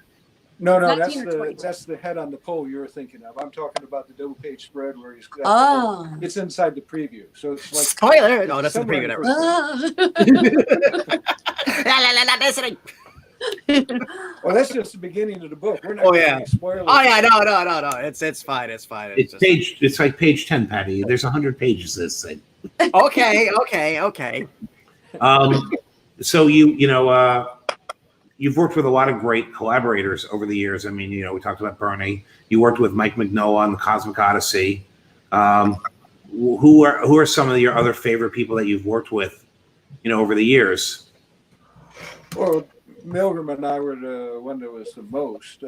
No, that's the head on the pole you're thinking of. I'm talking about the double page spread where he's got it's inside the preview. So it's like
spoiler. No, that's the preview.
Well, that's just the beginning of the book. We're not going to spoil it.
Oh yeah, no. It's fine. It's fine.
It's like page 10, Patty. There's 100 pages of this thing.
Okay.
So you've worked with a lot of great collaborators over the years. I mean, we talked about Bernie. You worked with Mike Mignola on the Cosmic Odyssey. Who are some of your other favorite people that you've worked with, over the years?
Well, Milgram and I were the one that was the most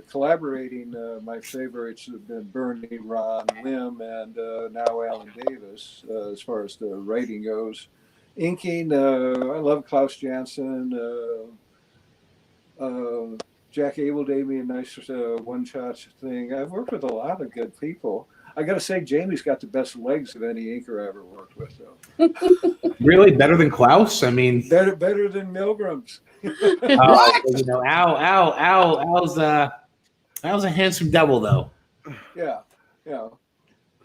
collaborating. My favorites have been Bernie, Ron, Lim, and now Alan Davis as far as the writing goes. Inking, I love Klaus Janson. Jack Abel gave me a nice one-shot thing. I've worked with a lot of good people. I got to say, Jamie's got the best legs of any inker I ever worked with. So.
Really? Better than Klaus? I mean...
Better than Milgram's.
Al's a handsome devil, though.
Yeah.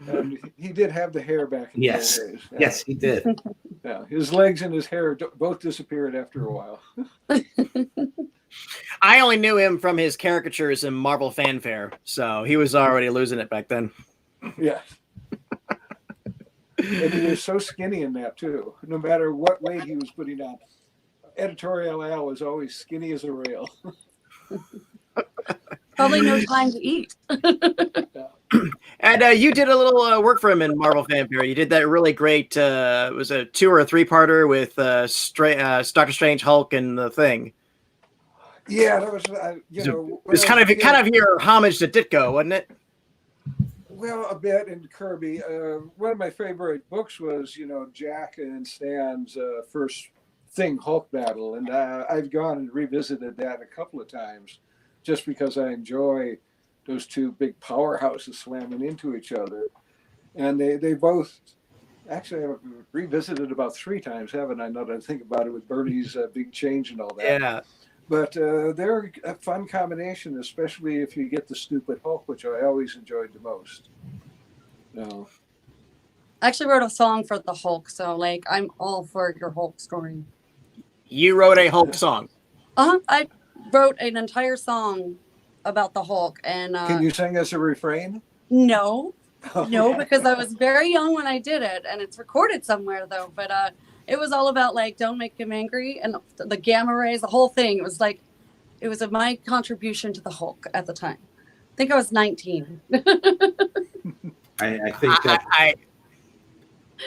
And he did have the hair back in the old days. Yeah.
Yes, he did.
Yeah, his legs and his hair both disappeared after a while.
I only knew him from his caricatures in Marvel Fanfare, so he was already losing it back then.
Yeah. And he was so skinny in that, too. No matter what weight he was putting on. Editorial Al was always skinny as a rail.
Probably no time to eat.
And you did a little work for him in Marvel Fanfare. You did that really great, it was a 2 or a 3-parter with Doctor Strange, Hulk, and the Thing.
Yeah, that was,
it was kind of your homage to Ditko, wasn't it?
Well, a bit in Kirby. One of my favorite books was, Jack and Stan's first Thing Hulk battle. And I've gone and revisited that a couple of times just because I enjoy those two big powerhouses slamming into each other. And they both actually have revisited about 3 times, haven't I? Now that I think about it, with Bernie's big change and all that.
Yeah.
But they're a fun combination, especially if you get the stupid Hulk, which I always enjoyed the most. No.
I actually wrote a song for the Hulk, so I'm all for your Hulk story.
You wrote a Hulk song.
I wrote an entire song about the Hulk, and
can you sing us a refrain?
No, because I was very young when I did it, and it's recorded somewhere though. But it was all about don't make him angry, and the gamma rays, the whole thing. It was my contribution to the Hulk at the time. I think I was 19.
I think that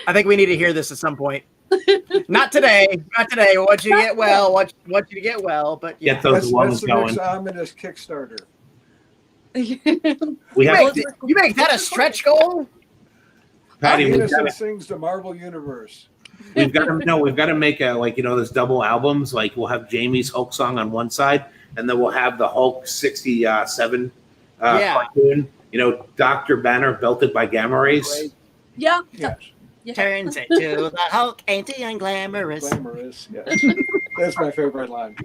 I think we need to hear this at some point. Not today. I want you to get well. Want you to get well, but
get those lungs going.
That's the next ominous Kickstarter.
You make that a stretch goal?
Patty,
sings the Marvel Universe.
We've got to make a those double albums. We'll have Jamie's Hulk song on one side, and then we'll have the Hulk 67 cartoon. Dr. Banner belted by gamma rays.
Yeah.
Yes.
Yeah.
Turns into the Hulk, ain't he unglamorous?
Glamorous, yes. That's my favorite line.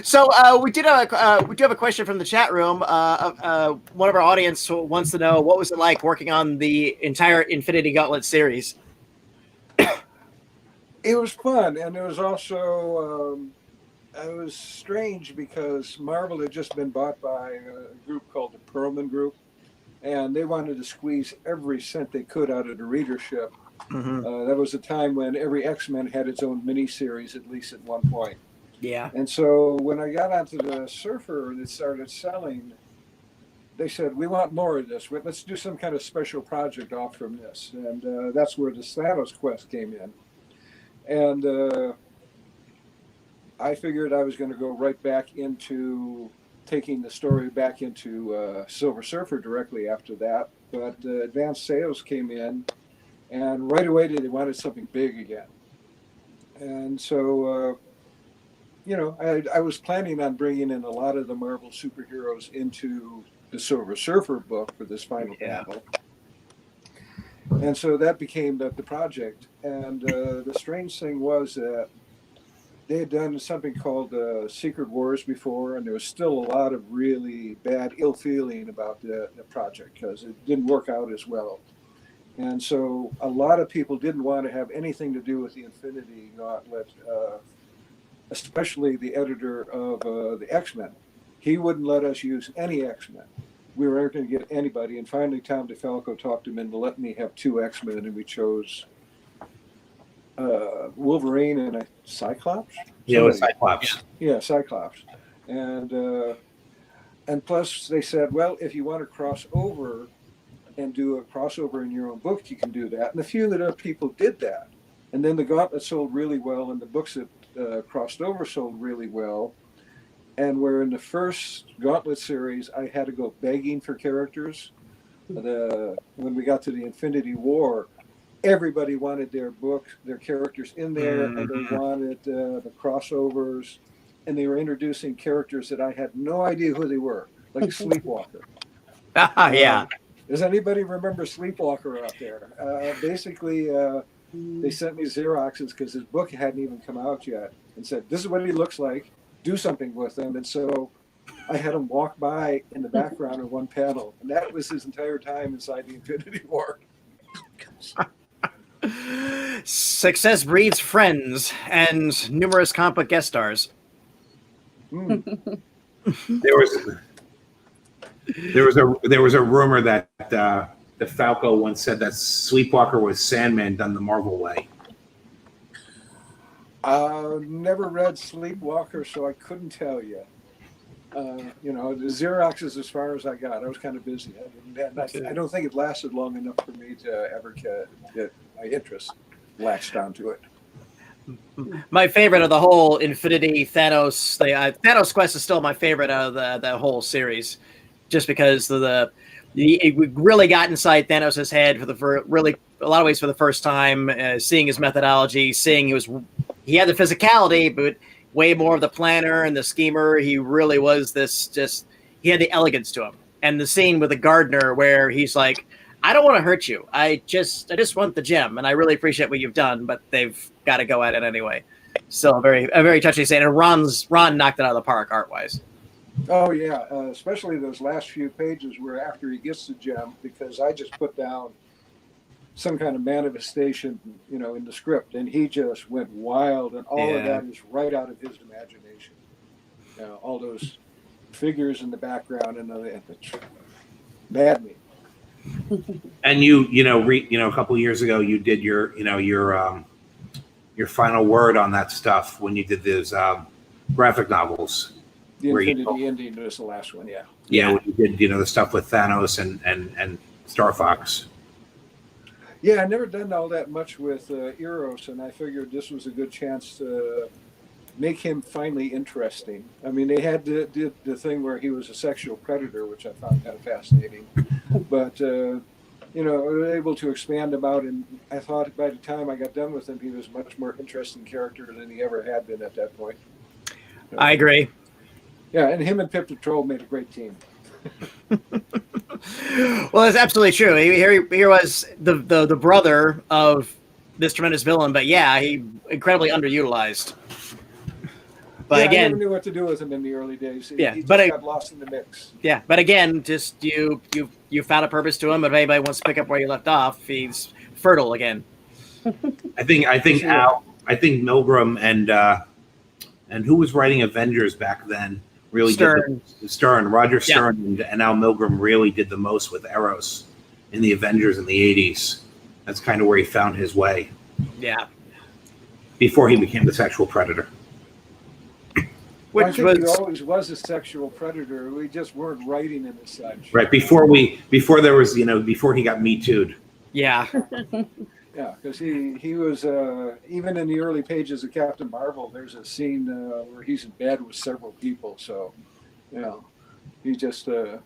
So we do have a question from the chat room. One of our audience wants to know, what was it like working on the entire Infinity Gauntlet series?
It was fun, and it was also it was strange because Marvel had just been bought by a group called the Perlman Group, and they wanted to squeeze every cent they could out of the readership. That was a time when every X-Men had its own miniseries, at least at one point.
Yeah.
And so when I got onto the Surfer and it started selling, they said, we want more of this. Let's do some kind of special project off from this. And that's where the Thanos quest came in. And I figured I was going to go right back into taking the story back into Silver Surfer directly after that. But advanced sales came in, and right away they wanted something big again. And so, I was planning on bringing in a lot of the Marvel superheroes into the Silver Surfer book for this final battle. And so that became the project. And the strange thing was that they had done something called Secret Wars before, and there was still a lot of really bad ill feeling about the project because it didn't work out as well. And so a lot of people didn't want to have anything to do with the Infinity Gauntlet, especially the editor of the X-Men. He wouldn't let us use any X-Men. We weren't going to get anybody. And finally, Tom DeFalco talked him into letting me have two X-Men, and we chose Wolverine and a Cyclops.
Yeah, it was Cyclops.
Yeah, Cyclops. And plus they said, well, if you want to cross over and do a crossover in your own book, you can do that. And a few other people did that. And then the Gauntlet sold really well, and the books that crossed over sold really well. And where in the first Gauntlet series, I had to go begging for characters. When we got to the Infinity War, everybody wanted their characters in there, and they wanted the crossovers, and they were introducing characters that I had no idea who they were, like Sleepwalker.
Yeah.
Does anybody remember Sleepwalker out there? Basically, they sent me Xeroxes because his book hadn't even come out yet, and said, this is what he looks like, do something with him. And so I had him walk by in the background of one panel, and that was his entire time inside the Infinity War.
Success breeds friends and numerous comic book guest stars.
There was a rumor that DeFalco once said that Sleepwalker was Sandman done the Marvel way.
Never read Sleepwalker, so I couldn't tell you. The Xerox is as far as I got. I was kind of busy. I don't think it lasted long enough for me to ever get my interest latched onto it.
My favorite of the whole Infinity Thanos, Thanos Quest is still my favorite out of the whole series, just because it really got inside Thanos' head for really a lot of ways for the first time, seeing his methodology, seeing he had the physicality, but way more of the planner and the schemer. He really was he had the elegance to him. And the scene with the gardener where he's like, I don't want to hurt you. I just want the gem, and I really appreciate what you've done, but they've got to go at it anyway. So a very touching scene. And Ron knocked it out of the park art-wise.
Oh yeah, especially those last few pages where after he gets the gem, because I just put down some kind of manifestation, in the script, and he just went wild, and all of that is right out of his imagination. All those figures in the background and maddening.
And a couple of years ago, you did your final word on that stuff when you did those graphic novels.
The Infinity ending was the last one, yeah.
Yeah, when you did the stuff with Thanos and Star Fox.
Yeah, I never done all that much with Eros, and I figured this was a good chance to make him finally interesting. I mean, they had the thing where he was a sexual predator, which I found kind of fascinating. But, I was able to expand him out, and I thought by the time I got done with him, he was a much more interesting character than he ever had been at that point.
I agree.
Yeah, and him and Pip the Troll made a great team.
Well, that's absolutely true. Here was the brother of this tremendous villain, but he incredibly underutilized. But again,
I never knew what to do with him in the early days. He just got lost in the mix. Yeah,
but again, just you found a purpose to him. But if anybody wants to pick up where you left off, he's fertile again.
I think I think Milgram and who was writing Avengers back then really
Stern.
did Roger Stern and Al Milgram really did the most with Eros in the Avengers in the 80s. That's kind of where he found his way.
Yeah.
Before he became the sexual predator.
Well, I think he always was a sexual predator. We just weren't writing him as such.
Right, before there was, before he got Me Too'd.
Yeah.
Yeah, because he was, even in the early pages of Captain Marvel, there's a scene where he's in bed with several people. So, he's just, a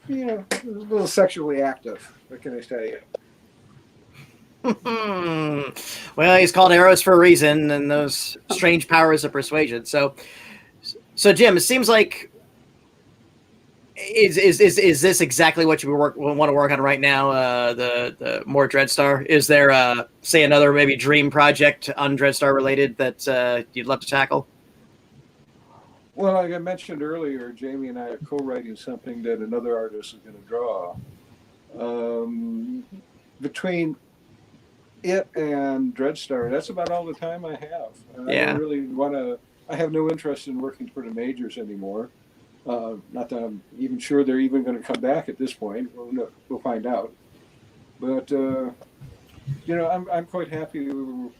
little sexually active. What can I say?
Well, he's called Eros for a reason, and those strange powers of persuasion. So Jim, it seems like is this exactly what you want to work on right now? The more DREADSTAR. Is there say another maybe dream project on DREADSTAR related that you'd love to tackle?
Well, like I mentioned earlier, Jamie and I are co-writing something that another artist is going to draw. Between it and DREADSTAR, that's about all the time I have. I don't really want to. I have no interest in working for the majors anymore. Not that I'm even sure they're even going to come back at this point. We'll find out. But I'm quite happy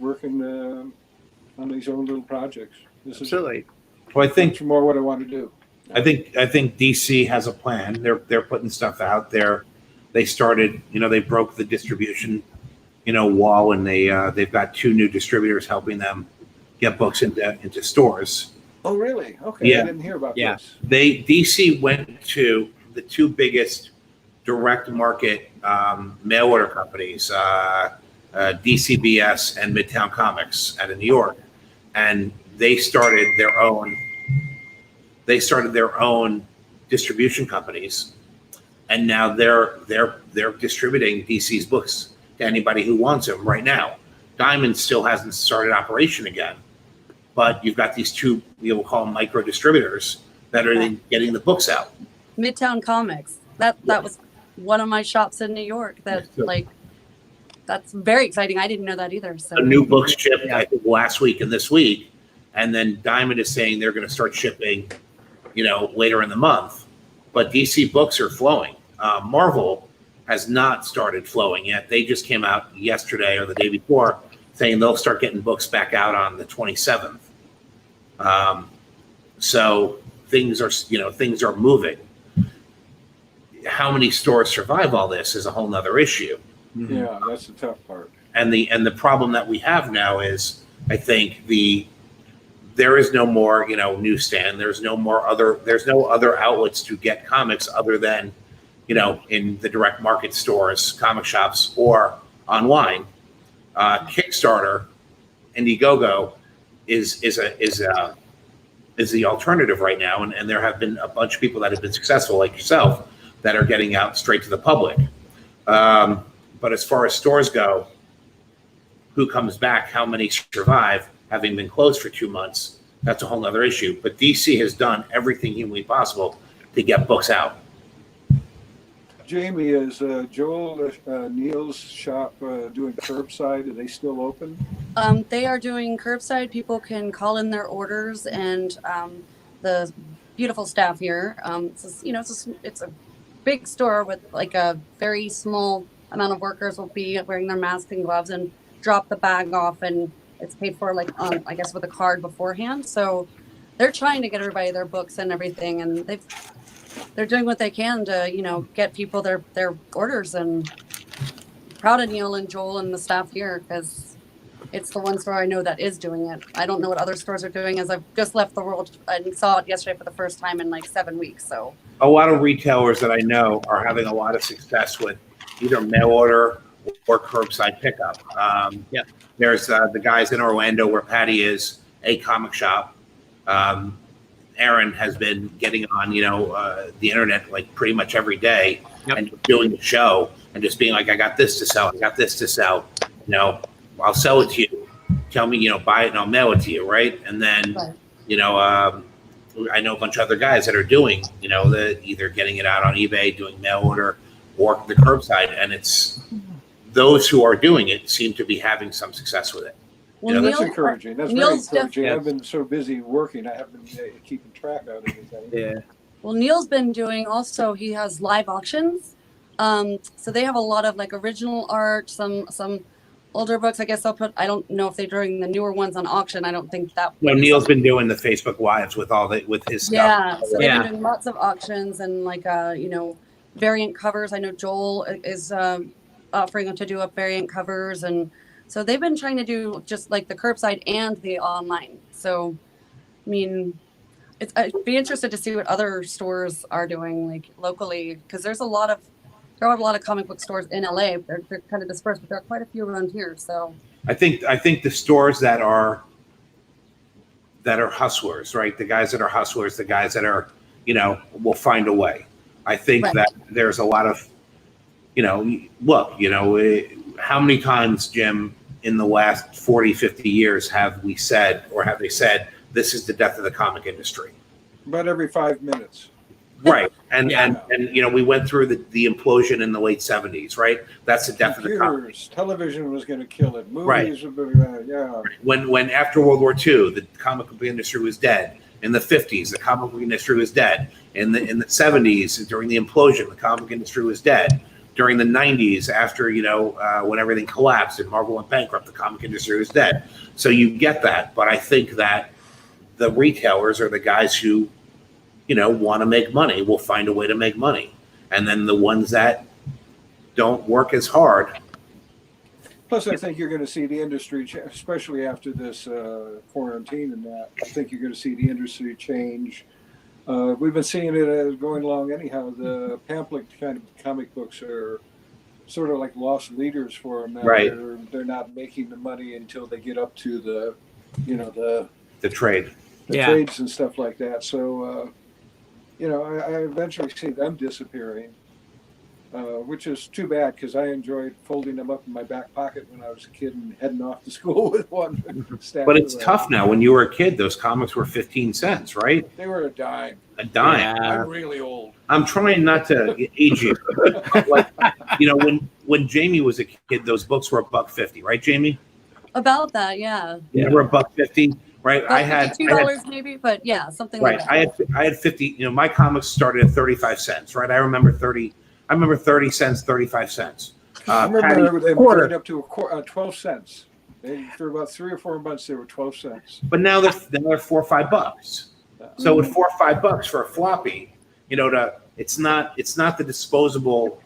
working on these own little projects. This is
Absolutely.
Well, I think
more what I want to do.
I think DC has a plan. They're putting stuff out there. They started, they broke the distribution, wall, and they've got 2 new distributors helping them get books into stores.
Oh, really? Okay, yeah. I didn't hear about this.
DC went to the 2 biggest direct market mail order companies, DCBS and Midtown Comics out of New York, and they started their own distribution companies, and now they're distributing DC's books to anybody who wants them right now. Diamond still hasn't started operation again, but you've got these 2, we'll call them micro distributors that are getting the books out.
Midtown Comics. That was one of my shops in New York. That's very exciting. I didn't know that either. So
a new books shipped, I think, last week and this week, and then Diamond is saying they're going to start shipping, later in the month. But DC books are flowing. Marvel has not started flowing yet. They just came out yesterday or the day before saying they'll start getting books back out on the 27th. So things are moving. How many stores survive all this is a whole nother issue.
Yeah, that's the tough part.
And the problem that we have now is, I think there is no more, newsstand. There's no other outlets to get comics other than, in the direct market stores, comic shops, or online. Kickstarter, Indiegogo is the alternative right now, and there have been a bunch of people that have been successful, like yourself, that are getting out straight to the public. But as far as stores go, who comes back, how many survive, having been closed for 2 months, that's a whole other issue. But DC has done everything humanly possible to get books out.
Jamie, is Joel Neal's shop doing curbside? Are they still open?
They are doing curbside. People can call in their orders, and the beautiful staff here. It's a big store with like a very small amount of workers will be wearing their masks and gloves and drop the bag off, and it's paid for I guess with a card beforehand. So they're trying to get everybody their books and everything, and they're doing what they can to get people their orders. And proud of Neil and Joel and the staff here, because it's the one store I know that is doing it. I don't know what other stores are doing, as I've just left the world and saw it yesterday for the first time in like 7 weeks. So
a lot of retailers that I know are having a lot of success with either mail order or curbside pickup. There's the guys in Orlando where Patty is, a comic shop. Aaron has been getting on, the internet like pretty much every day and doing the show and just being like, I got this to sell. I got this to sell. I'll sell it to you. Tell me, buy it and I'll mail it to you. Right. And then, I know a bunch of other guys that are doing, either getting it out on eBay, doing mail order or the curbside. And it's those who are doing it seem to be having some success with it.
Well,
That's encouraging. That's very
Neil's
encouraging. I've been so busy working, I haven't been keeping track of anything.
Yeah.
Well, Neil's been doing also, he has live auctions. So they have a lot of like original art, some older books. I guess they'll put, I don't know if they're doing the newer ones on auction. I don't think that.
No, Neil's been doing the Facebook Lives with his stuff.
Yeah. So they've
Yeah.
been doing lots of auctions and like, variant covers. I know Joel is offering to do up variant covers. And so they've been trying to do just like the curbside and the online. So, I mean, I'd be interested to see what other stores are doing like locally, because there are a lot of comic book stores in LA. They're kind of dispersed, but there are quite a few around here. So
I think the stores that are hustlers, right? The guys that are hustlers, the guys that are, will find a way. I think
Right.
that there's a lot of, how many times, Jim, in the last 40, 50 years have they said, this is the death of the comic industry?
About every 5 minutes.
Right. And,
Yeah.
and we went through the implosion in the late 70s, right? That's the death of the comic.
Computers, television was going to kill it. Movies,
Right.
would be, yeah.
When after World War II, the comic book industry was dead. In the 50s, the comic book industry was dead. In the 70s, during the implosion, the comic industry was dead. During the 90s, after when everything collapsed and Marvel went bankrupt, the comic industry was dead. So you get that, but I think that the retailers are the guys who, want to make money, will find a way to make money, and then the ones that don't work as hard.
Plus, I think you're going to see the industry, especially after this quarantine and that. I think you're going to see the industry change. We've been seeing it going along anyhow. The pamphlet kind of comic books are sort of like lost leaders for them. Now.
Right.
They're not making the money until they get up to the
Trade.
trades and stuff like that. So, I eventually see them disappearing. Which is too bad because I enjoyed folding them up in my back pocket when I was a kid and heading off to school with one.
But it's tough now. When you were a kid, those comics were 15 cents, right?
They were a dime.
A dime.
Yeah.
I'm really old.
I'm trying not to age you. When Jamie was a kid, those books were $1.50, right, Jamie?
about that, yeah.
They were $1.50, right? I had
$2 maybe, but yeah, something
right.
like that.
I had 50. My comics started at 35 cents, right? I remember 30 cents, 35 cents.
I remember they put it up to 12 cents. For about 3 or 4 months, they were 12 cents.
But now they're $4 or $5. So at $4 or $5 for a floppy, it's not the disposable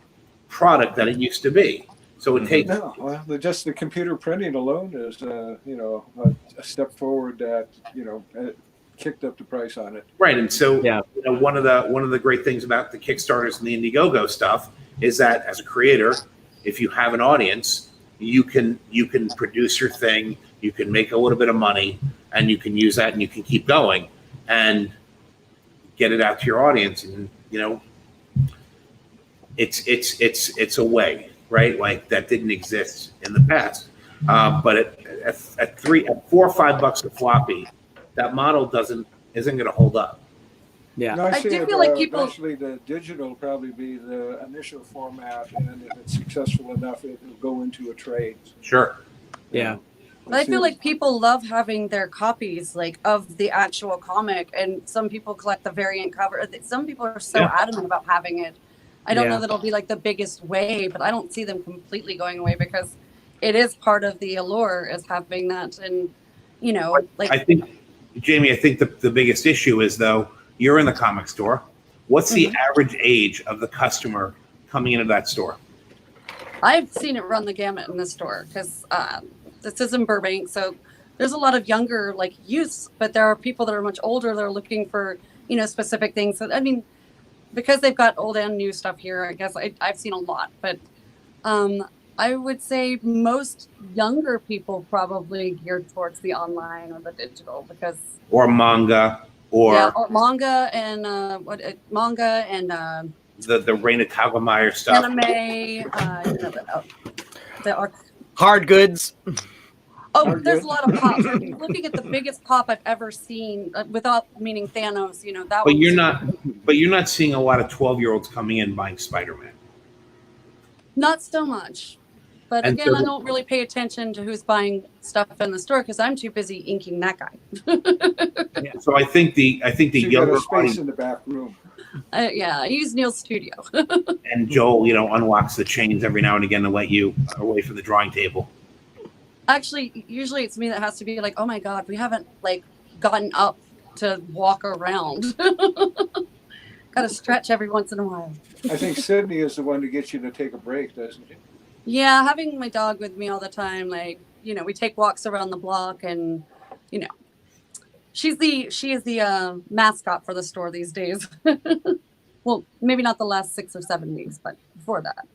product that it used to be. So it takes
just the computer printing alone is a step forward that kicked up the price on it.
Right, and so one of the great things about the Kickstarters and the Indiegogo stuff is that as a creator, if you have an audience, you can produce your thing, you can make a little bit of money, and you can use that and you can keep going and get it out to your audience, and it's a way, right? Like that didn't exist in the past, but at $4 or $5 a floppy, that model isn't going to hold up.
Yeah,
No,
I do feel like people
eventually the digital will probably be the initial format, and if it's successful enough, it will go into a trade.
Sure.
yeah.
I feel like people love having their copies like of the actual comic, and some people collect the variant cover. Some people are so adamant about having it. I don't know that it'll be like the biggest way, but I don't see them completely going away because it is part of the allure is having that. And like
I think, Jamie, the biggest issue is, though, you're in the comic store. What's the average age of the customer coming into that store?
I've seen it run the gamut in this store because this is in Burbank, so there's a lot of younger youths, but there are people that are much older that are looking for specific things. So, I mean, because they've got old and new stuff here, I guess I've seen a lot, but I would say most younger people probably geared towards the online or the digital
or manga or
manga and
the Reina Tagelmeyer stuff.
anime, the
Hard goods.
there's a lot of pops. Looking at the biggest pop I've ever seen, without meaning Thanos, that.
But you're not seeing a lot of 12-year-olds coming in buying Spider-Man.
Not so much. But
And
again,
so
I don't really pay attention to who's buying stuff in the store because I'm too busy inking that guy.
So I think the
So you got
younger
a space
audience,
in the back room.
Yeah, I use Neil's studio.
and Joel, unlocks the chains every now and again to let you away from the drawing table.
Actually, usually it's me that has to be like, oh my God, we haven't like gotten up to walk around. Got to stretch every once in a while.
I think Sydney is the one to get you to take a break, doesn't she?
Yeah, having my dog with me all the time, like, we take walks around the block and, she is the mascot for the store these days. Well, maybe not the last 6 or 7 weeks, but before that.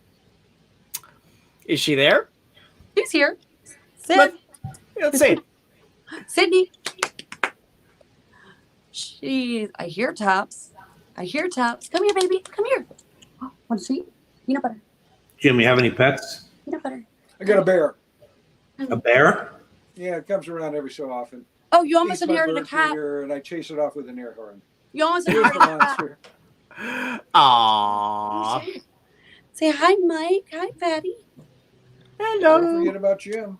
Is she there?
She's here. Sid.
Let's see.
Sydney. I hear taps. Come here, baby. Come here. Oh, want to see? Peanut butter.
Jim, you have any pets?
Peanut butter.
I got a bear.
A bear?
Yeah, it comes around every so often.
Oh, you almost
Eats my
inherited a
bird
cat.
feeder, and I chase it off with an air horn.
You almost
Here's the
inherited a cat.
monster.
Aww.
Say hi, Mike. Hi, Patty.
Don't
Hello.
forget about Jim.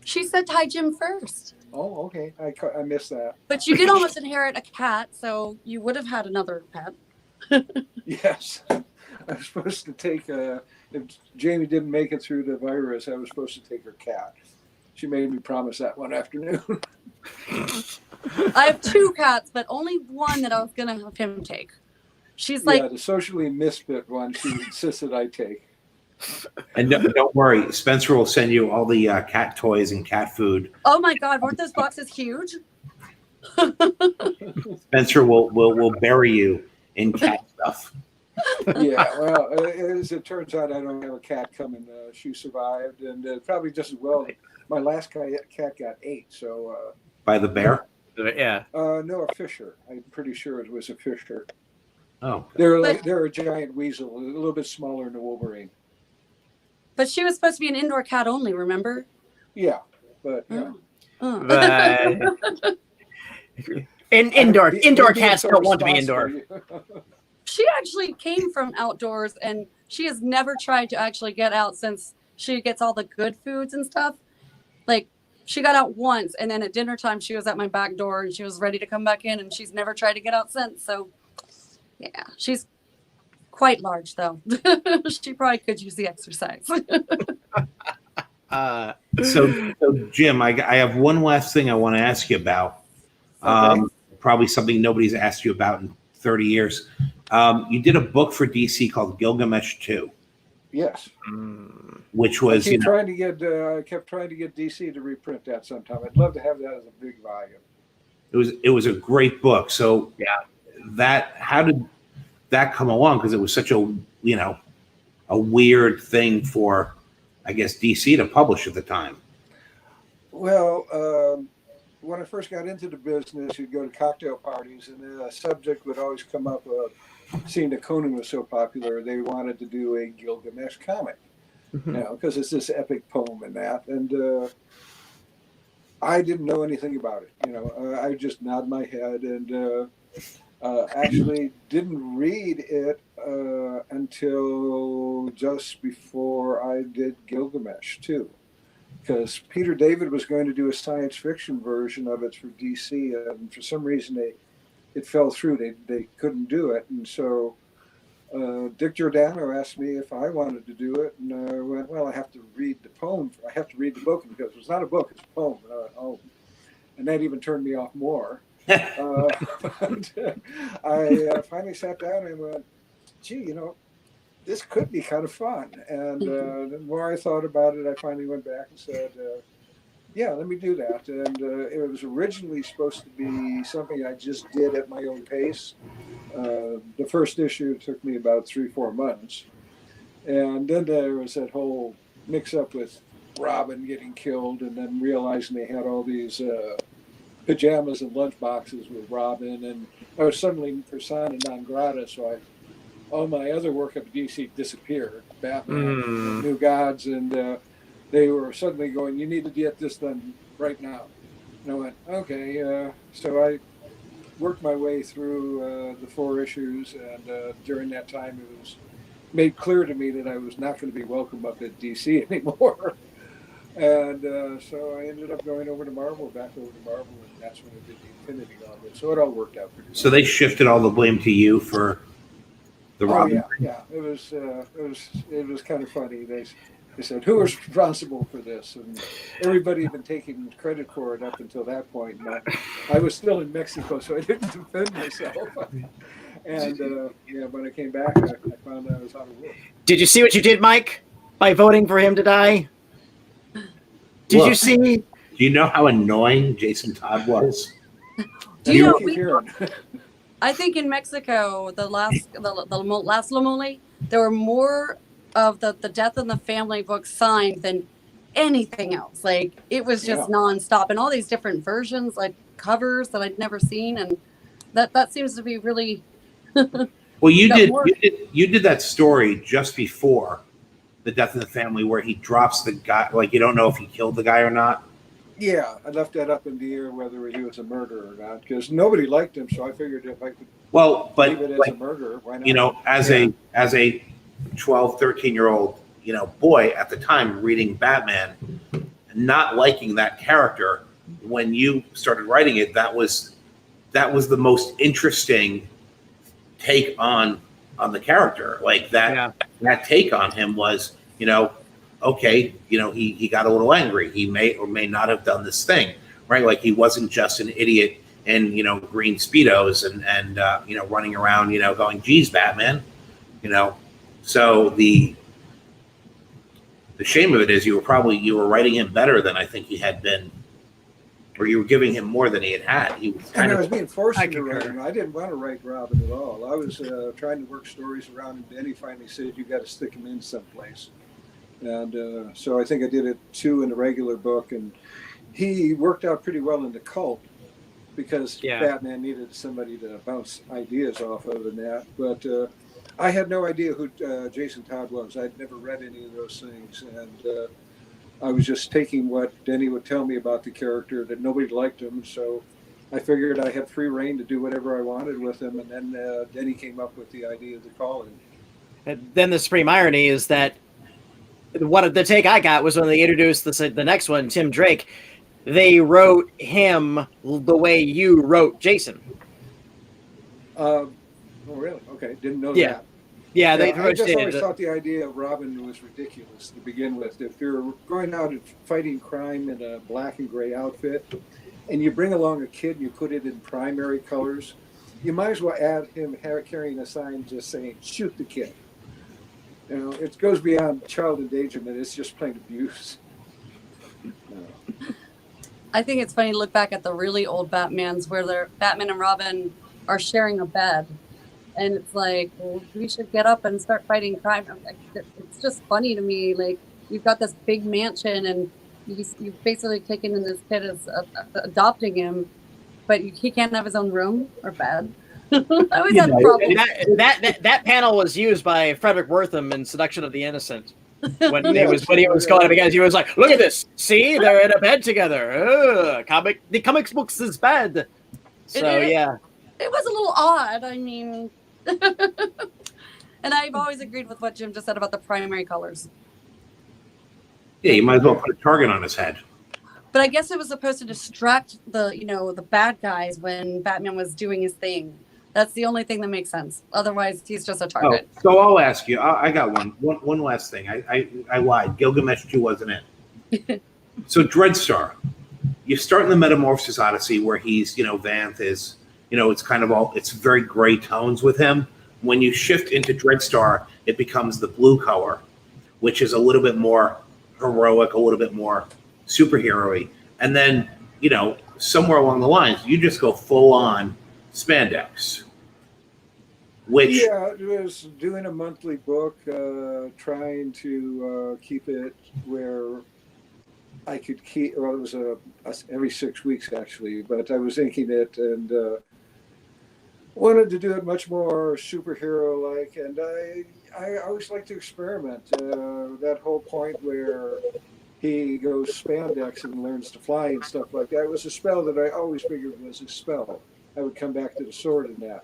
She said hi, Jim, first.
Oh, okay. I missed that.
But you did almost inherit a cat, so you would have had another pet.
Yes. I was supposed to take if Jamie didn't make it through the virus, I was supposed to take her cat. She made me promise that one afternoon.
I have 2 cats, but only one that I was going to have him take. She's like,
Yeah, the socially misfit one, she insisted I take.
And don't worry, Spencer will send you all the cat toys and cat food.
oh my God, weren't those boxes huge?
Spencer will bury you in cat stuff.
Yeah, well, as it turns out, I don't have a cat coming. She survived, and probably just as well. My last cat got 8, so.
By the bear?
Yeah.
No, a fisher. I'm pretty sure it was a fisher.
Oh.
They're a giant weasel, a little bit smaller than a wolverine.
But she was supposed to be an indoor cat only, remember?
Yeah, but yeah.
But indoor cats don't want to be indoor.
She actually came from outdoors, and she has never tried to actually get out since she gets all the good foods and stuff. Like, she got out once, and then at dinner time, she was at my back door, and she was ready to come back in, and she's never tried to get out since. So, yeah, she's quite large, though. She probably could use the exercise.
So Jim, I have one last thing I want to ask you about.
Okay.
Probably something nobody's asked you about in 30 years. You did a book for DC called Gilgamesh 2.
Yes.
Which was,
I kept trying to get DC to reprint that sometime. I'd love to have that as a big volume.
it was a great book. So
Yeah.
how did that come along? Because it was such a weird thing for, I guess, DC to publish at the time.
Well, when I first got into the business, you'd go to cocktail parties, and the subject would always come up. Seeing that Conan was so popular, they wanted to do a Gilgamesh comic, because it's this epic poem and that. And I didn't know anything about it. I just nod my head and actually didn't read it until just before I did Gilgamesh too. Because Peter David was going to do a science fiction version of it for DC, and for some reason it fell through. They couldn't do it, and so Dick Giordano asked me if I wanted to do it, and I went, "Well, I have to read the poem. I have to read the book because it's not a book; it's a poem." And I went, "Oh," and that even turned me off more. But I finally sat down and went, "Gee, this could be kind of fun." And the more I thought about it, I finally went back and said, yeah, let me do that. And it was originally supposed to be something I just did at my own pace. The first issue took me about 3-4 months. And then there was that whole mix-up with Robin getting killed, and then realizing they had all these pajamas and lunch boxes with Robin. And I was suddenly persona non grata, so all my other work at DC disappeared. Batman, New Gods, and they were suddenly going, "You need to get this done right now." And I went, "Okay." So I worked my way through the 4 issues, and during that time, it was made clear to me that I was not going to be welcome up at DC anymore. And so I ended up going over to Marvel, back over to Marvel, and that's when I did the Infinity Gauntlet. So it all worked out pretty well.
So they shifted all the blame to you for the Robin.
Yeah. It was kind of funny. They said, "Who was responsible for this?" And everybody had been taking credit for it up until that point. And I was still in Mexico, so I didn't defend myself. And when I came back, I found out I was out of work.
Did you see what you did, Mike, by voting for him to die? Did you see?
Do you know how annoying Jason Todd was?
Do you know? I think in Mexico, the last Lamole, there were more of the Death in the Family book signed than anything else. Like it was just nonstop, and all these different versions, like covers that I'd never seen, and that seems to be really.
Well, you did that story just before the Death in the Family, where he drops the guy, like you don't know if he killed the guy or not.
Yeah, I left that up in the air whether he was a murderer or not, because nobody liked him. So I figured if I could leave it as a murderer, why not?
You know, as a 12, 13-year-old, boy at the time reading Batman, not liking that character, when you started writing it, that was the most interesting take on the character. Like that take on him was, okay, he got a little angry. He may or may not have done this thing, right? Like he wasn't just an idiot in, green Speedos and running around, going, geez, Batman, So the shame of it is you were writing him better than I think he had been, or you were giving him more than he had. He was
I was being forced into writing. I didn't want to write Robin at all. I was trying to work stories around, and Denny finally said, "You got to stick him in someplace." And so I think I did it 2 in the regular book, and he worked out pretty well in the cult because Batman needed somebody to bounce ideas off of and that. But I had no idea who Jason Todd was. I'd never read any of those things, and I was just taking what Denny would tell me about the character, that nobody liked him. So I figured I had free reign to do whatever I wanted with him. And then Denny came up with the idea of the call-in.
And then the supreme irony is that the take I got was when they introduced the next one, Tim Drake, they wrote him the way you wrote Jason.
Oh, really? Okay. Didn't know that.
Yeah,
I just always thought the idea of Robin was ridiculous to begin with. If you're going out and fighting crime in a black and gray outfit, and you bring along a kid and you put it in primary colors, you might as well add him carrying a sign just saying, shoot the kid. It goes beyond child endangerment. It's just plain abuse.
I think it's funny to look back at the really old Batmans where Batman and Robin are sharing a bed. And it's like, well, we should get up and start fighting crime. It's just funny to me. Like, you've got this big mansion, and you've basically taken in this kid as adopting him, but he can't have his own room or bed. I always had a problem.
That panel was used by Frederick Wortham in Seduction of the Innocent. When he was calling him again, he was like, "Look at this! See, they're in a bed together. The comics books is bad." So
it was a little odd. I mean. And I've always agreed with what Jim just said about the primary colors.
Yeah, you might as well put a target on his head.
But I guess it was supposed to distract the bad guys when Batman was doing his thing. That's the only thing that makes sense. Otherwise, he's just a target.
Oh, so I'll ask you. I got one last thing. I lied. Gilgamesh 2 wasn't it. So DREADSTAR. You start in the Metamorphosis Odyssey where he's, Vanth is. It's kind of it's very gray tones with him. When you shift into DREADSTAR, it becomes the blue color, which is a little bit more heroic, a little bit more superhero-y. And then, somewhere along the lines, you just go full on spandex. Which
it was doing a monthly book, trying to keep it where I could keep. Well, it was every 6 weeks actually, but I was inking it and. Wanted to do it much more superhero-like, and I always like to experiment. That whole point where he goes spandex and learns to fly and stuff like that was a spell that I always figured was a spell. I would come back to the sword in that.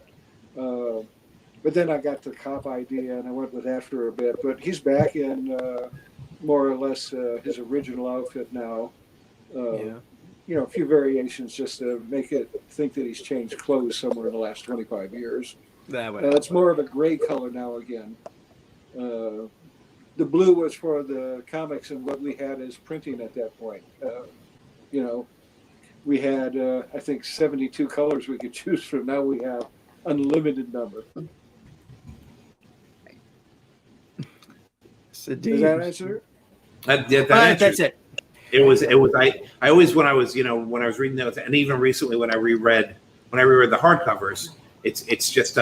But then I got the cop idea, and I went with that for a bit. But he's back in more or less his original outfit now. A few variations just to make it think that he's changed clothes somewhere in the last 25 years. It's more of a gray color now again. The blue was for the comics and what we had as printing at that point. We had, I think, 72 colors we could choose from. Now we have unlimited number. Does that answer it?
That's it.
It was. I always, when I was reading those, and even recently when I reread the hardcovers, it's just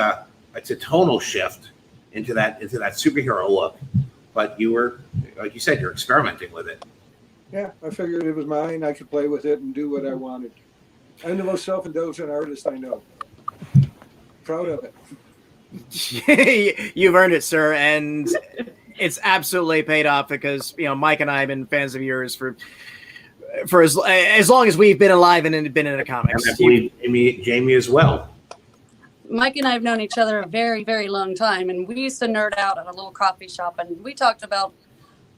it's a tonal shift into that superhero look. But you were, like you said, you're experimenting with it.
Yeah, I figured it was mine. I could play with it and do what I wanted. I'm the most self-indulgent artist I know. Proud of
it. You've earned it, sir, and it's absolutely paid off because Mike and I have been fans of yours for as long as we've been alive and been in the comics.
And I believe Jamie as well.
Mike and I have known each other a very, very long time, and we used to nerd out at a little coffee shop, and we talked about.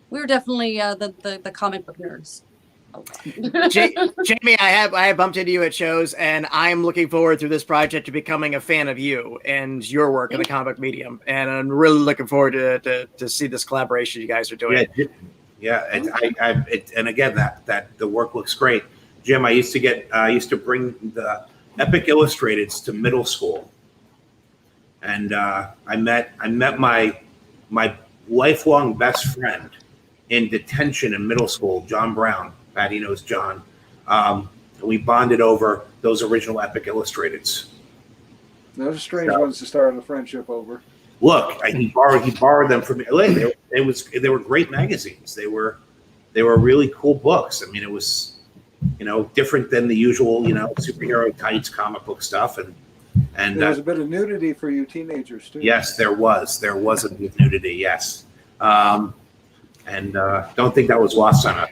We were definitely the comic book nerds.
Jamie, I have bumped into you at shows, and I'm looking forward through this project to becoming a fan of you and your work in the comic medium. And I'm really looking forward to see this collaboration you guys are doing.
Yeah. And again, that the work looks great. Jim, I used to bring the Epic Illustrateds to middle school, and I met my lifelong best friend in detention in middle school, John Brown. Patty knows John. We bonded over those original Epic Illustrateds.
Those are strange ones to start a friendship over.
Look, he borrowed them from me. They were great magazines. They were really cool books. I mean, it was different than the usual superhero tights comic book stuff. And
there was a bit of nudity for you teenagers too.
Yes, there was a bit of nudity. Yes, and don't think that was lost on us.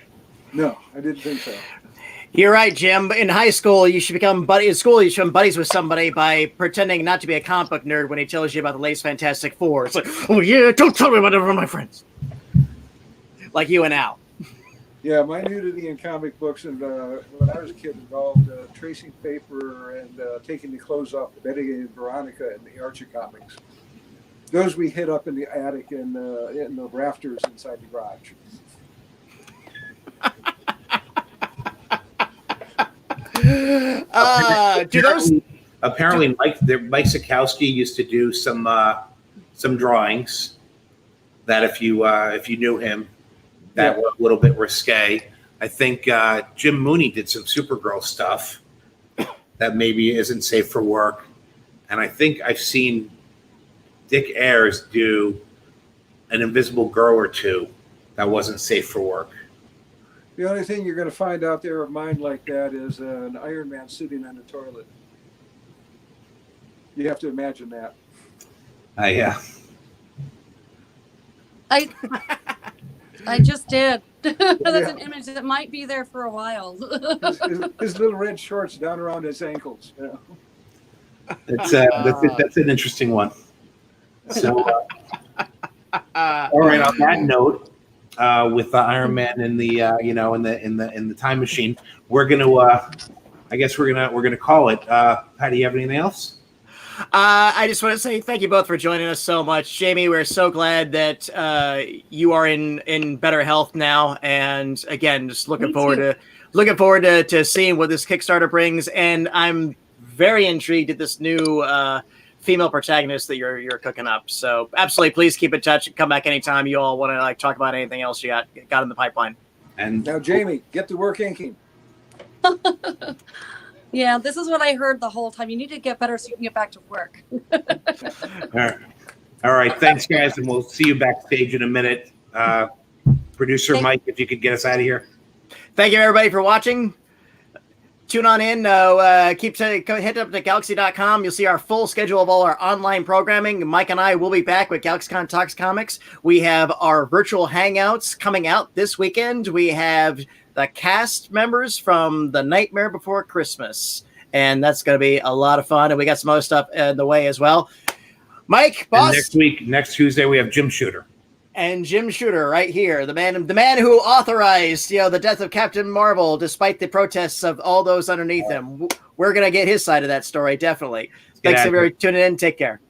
No, I didn't think so.
You're right, Jim. In high school, you should become buddies with somebody by pretending not to be a comic book nerd when he tells you about the latest Fantastic Four. It's like, oh yeah, don't tell me about my friends. Like you and Al.
Yeah, my nudity in comic books and when I was a kid involved tracing paper and taking the clothes off Betty and Veronica and the Archie comics. Those we hid up in the attic in the rafters inside the garage.
Apparently, Mike Sikowski used to do some drawings that if you knew him, that were a little bit risque. I think Jim Mooney did some Supergirl stuff that maybe isn't safe for work, and I think I've seen Dick Ayers do an Invisible Girl or two that wasn't safe for work.
The only thing you're going to find out there of mine like that is an Iron Man sitting on the toilet. You have to imagine that.
Yeah.
I just did. That's an image that might be there for a while.
his little red shorts down around his ankles.
That's an interesting one. So, all right. On that note, with the Iron Man and the in the time machine, we're gonna call it. Patty, you have anything else?
I just want to say thank you both for joining us so much. Jamie, we're so glad that you are in better health now, and again, just looking forward to seeing what this Kickstarter brings. And I'm very intrigued at this new female protagonist that you're cooking up. So absolutely, please keep in touch and come back anytime you all want to talk about anything else you got in the pipeline.
And now, Jamie, get to work inking.
Yeah, this is what I heard the whole time. You need to get better so you can get back to work.
All right. Thanks, guys, and we'll see you backstage in a minute. Producer Mike, if you could get us out of here.
Thank you, everybody, for watching. Tune on in. Head up to Galaxy.com. You'll see our full schedule of all our online programming. Mike and I will be back with GalaxyCon Talks Comics. We have our virtual hangouts coming out this weekend. We have the cast members from The Nightmare Before Christmas, and that's going to be a lot of fun. And we got some other stuff in the way as well. Mike, boss.
And next Tuesday, we have Jim Shooter.
And Jim Shooter right here, the man who authorized, the death of Captain Marvel, despite the protests of all those underneath him. We're gonna get his side of that story, definitely. Thanks everybody for tuning in. Take care.